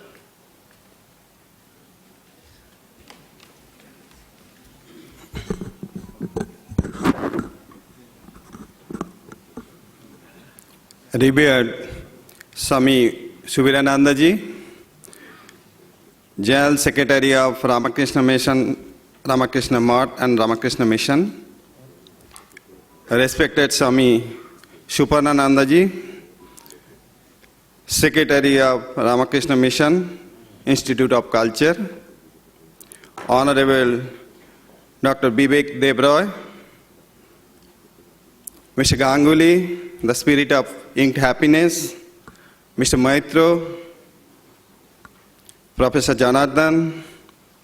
Revered Swami Subirananda Ji, General Secretary of Ramakrishna Mission, Ramakrishna Math and Ramakrishna Mission, respected Swami Shupanananda Ji, Secretary of Ramakrishna Mission, Institute of Culture, Honorable Dr. Vivek Debroy, Mr. Ganguly, the spirit of inked happiness, Mr. Maitro, Professor Janardhan,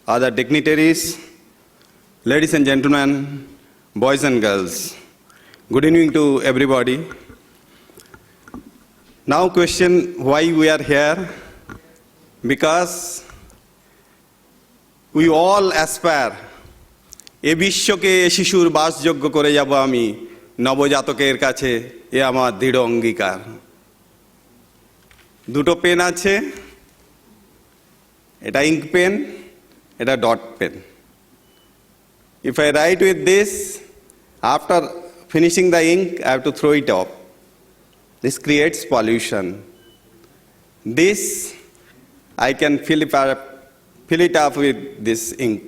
other dignitaries, ladies and gentlemen, boys and girls, good evening to everybody. Now question why we are here, because we all aspire এ বিশ্বকে শিশুর বাসযোগ্য করে যাব আমি নবজাতকের কাছে এ আমার দৃঢ় অঙ্গীকার দুটো পেন আছে এটা ইঙ্ক পেন এটা dot pen if I write with this after finishing the ink I have to throw it off this creates pollution this I can fill it up with this ink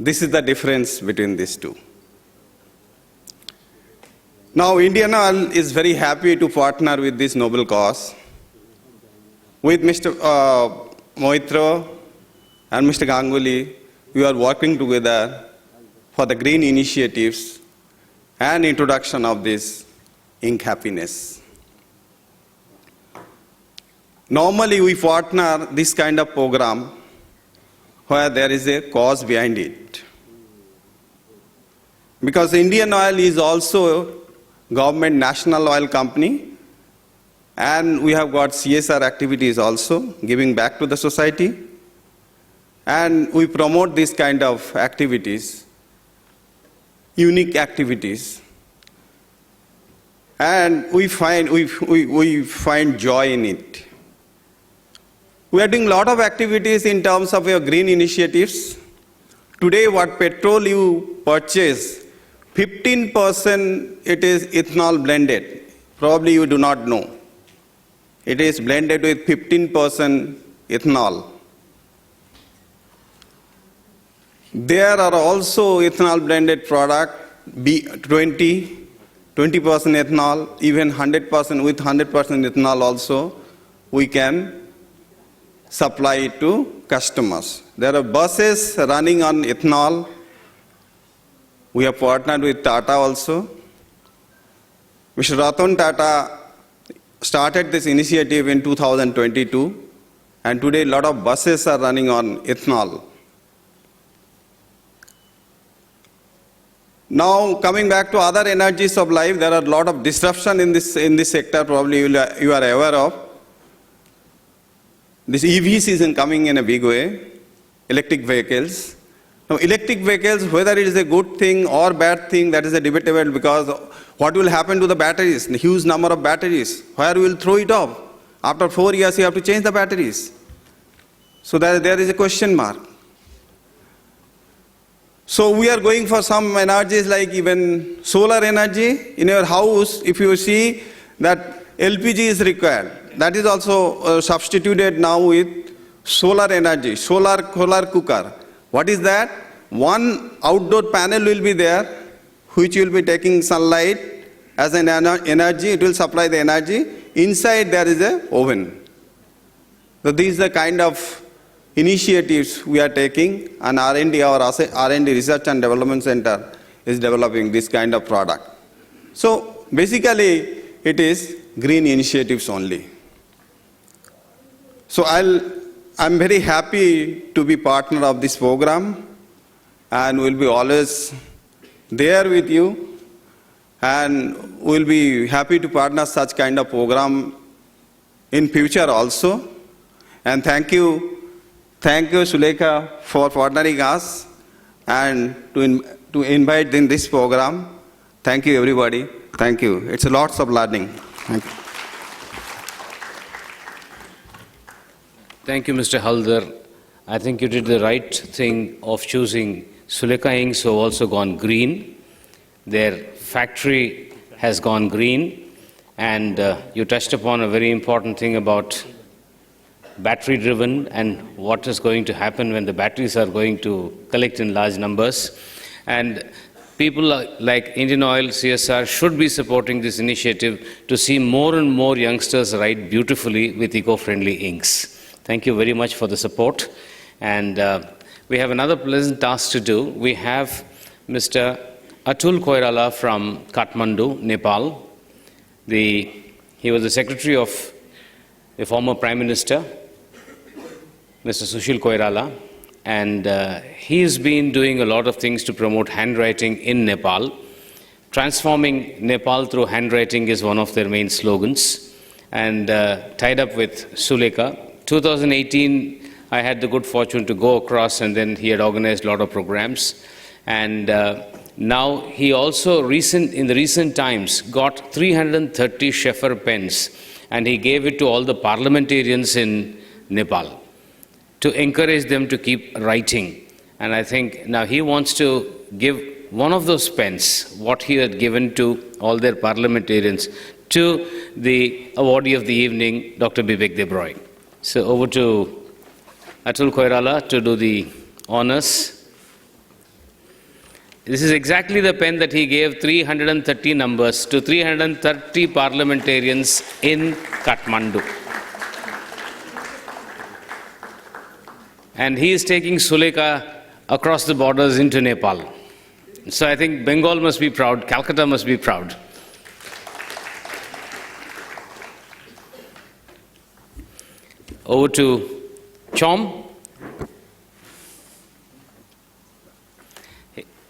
this is the difference between these two. Now, Indian Oil is very happy to partner with this noble cause. With Mr. Moitro and Mr. Ganguly, we are working together for the green initiatives and introduction of this ink happiness. Normally, we partner this kind of program where there is a cause behind it. Because Indian Oil is also government national oil company and we have got CSR activities also giving back to the society and we promote this kind of activities, unique activities and we find joy in it. We are doing a lot of activities in terms of your green initiatives. Today what petrol you purchase 15% it is ethanol blended. Probably you do not know. It is blended with 15% ethanol. There are also ethanol blended product, 20% ethanol, even 100% with 100% ethanol also, we can supply it to customers. There are buses running on ethanol. We have partnered with Tata also. Mr. Ratan Tata started this initiative in 2022 and today a lot of buses are running on ethanol. Now, coming back to other energies of life, there are a lot of disruption in this sector, probably you are aware of. This EVs is coming in a big way, electric vehicles. Now, electric vehicles, whether it is a good thing or bad thing, that is a debatable, because what will happen to the batteries, the huge number of batteries, where we will throw it off? After 4 years, you have to change the batteries. So there is a question mark. So we are going for some energies like even solar energy. In your house, if you see that LPG is required, that is also substituted now with solar energy, solar cooker. What is that? One outdoor panel will be there, which will be taking sunlight as an energy. It will supply the energy. Inside there is an oven. So these are the kind of initiatives we are taking, and R&D, our R&D Research and Development Center is developing this kind of product. So basically, it is green initiatives only. So I'm very happy to be partner of this program, and will be always there with you, and we'll be happy to partner such kind of program in future also. And thank you, Sulekha, for partnering us and to invite in this program. Thank you, everybody. Thank you. It's lots of learning. Thank you. Thank you, Mr. Haldar. I think you did the right thing of choosing Sulekha Inks, who have also gone green. Their factory has gone green, and you touched upon a very important thing about battery-driven and what is going to happen when the batteries are going to collect in large numbers. And people like Indian Oil, CSR should be supporting this initiative to see more and more youngsters write beautifully with eco-friendly inks. Thank you very much for the support. And we have another pleasant task to do. We have Mr. Atul Koirala from Kathmandu, Nepal. He was the secretary of the former Prime Minister, Mr. Sushil Koirala, and he has been doing a lot of things to promote handwriting in Nepal. Transforming Nepal through handwriting is one of their main slogans, and tied up with Sulekha. 2018, I had the good fortune to go across, and then he had organized a lot of programs. And now he also, in the recent times, got 330 Shepherd pens, and he gave it to all the parliamentarians in Nepal to encourage them to keep writing. And I think now he wants to give one of those pens, what he had given to all their parliamentarians, to the awardee of the evening, Dr. Bibek Debroy. So over to Atul Koirala to do the honors. This is exactly the pen that he gave 330 numbers to 330 parliamentarians in Kathmandu. And he is taking Sulekha across the borders into Nepal. So I think Bengal must be proud, Calcutta must be proud. Over to Chom.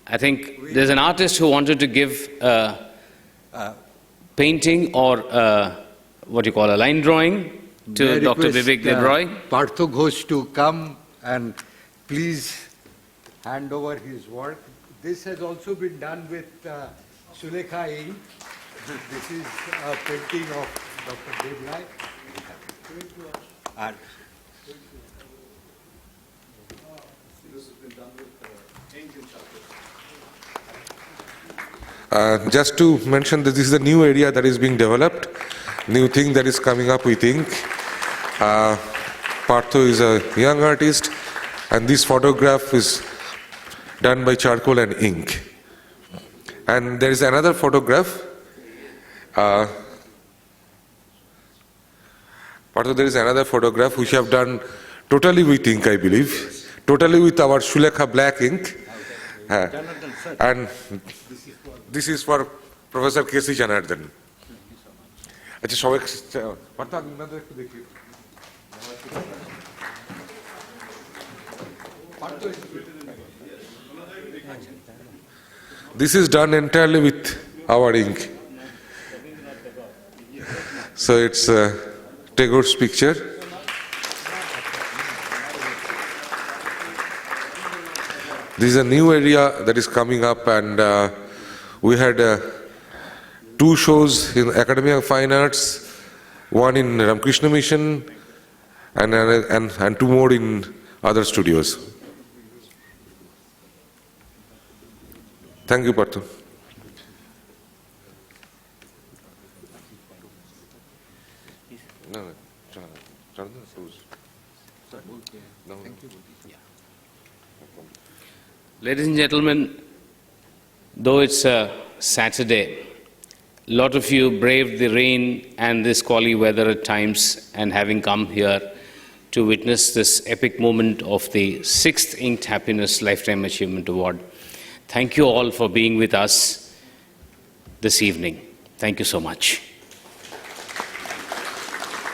I think there's an artist who wanted to give a painting or what you call a line drawing to Dr. Bibek Debroy. Partho Ghosh to come and please hand over his work. This has also been done with Sulekha ink. This is a painting of Dr. Debroy. And Just to mention that this is a new area that is being developed, new thing that is coming up with ink. Partho is a young artist, and this photograph is done by charcoal and ink. And there is another photograph. Partho, there is another photograph which I have done totally with ink, I believe, totally with our Sulekha black ink. And this is for Professor K.C. Janardhan. আচ্ছা সবাই পার্থ আপনাদের একটু দেখি This is done entirely with our ink. So it's Tagore's picture. This is a new area that is coming up, and we had 2 shows in Academy of Fine Arts, one in Ramakrishna Mission, and 2 more in other studios. Thank you, Parthu. Ladies and gentlemen, though it's a Saturday, a lot of you braved the rain and this squally weather at times, and having come here to witness this epic moment of the 6th Inked Happiness Lifetime Achievement Award. Thank you all for being with us this evening. Thank you so much.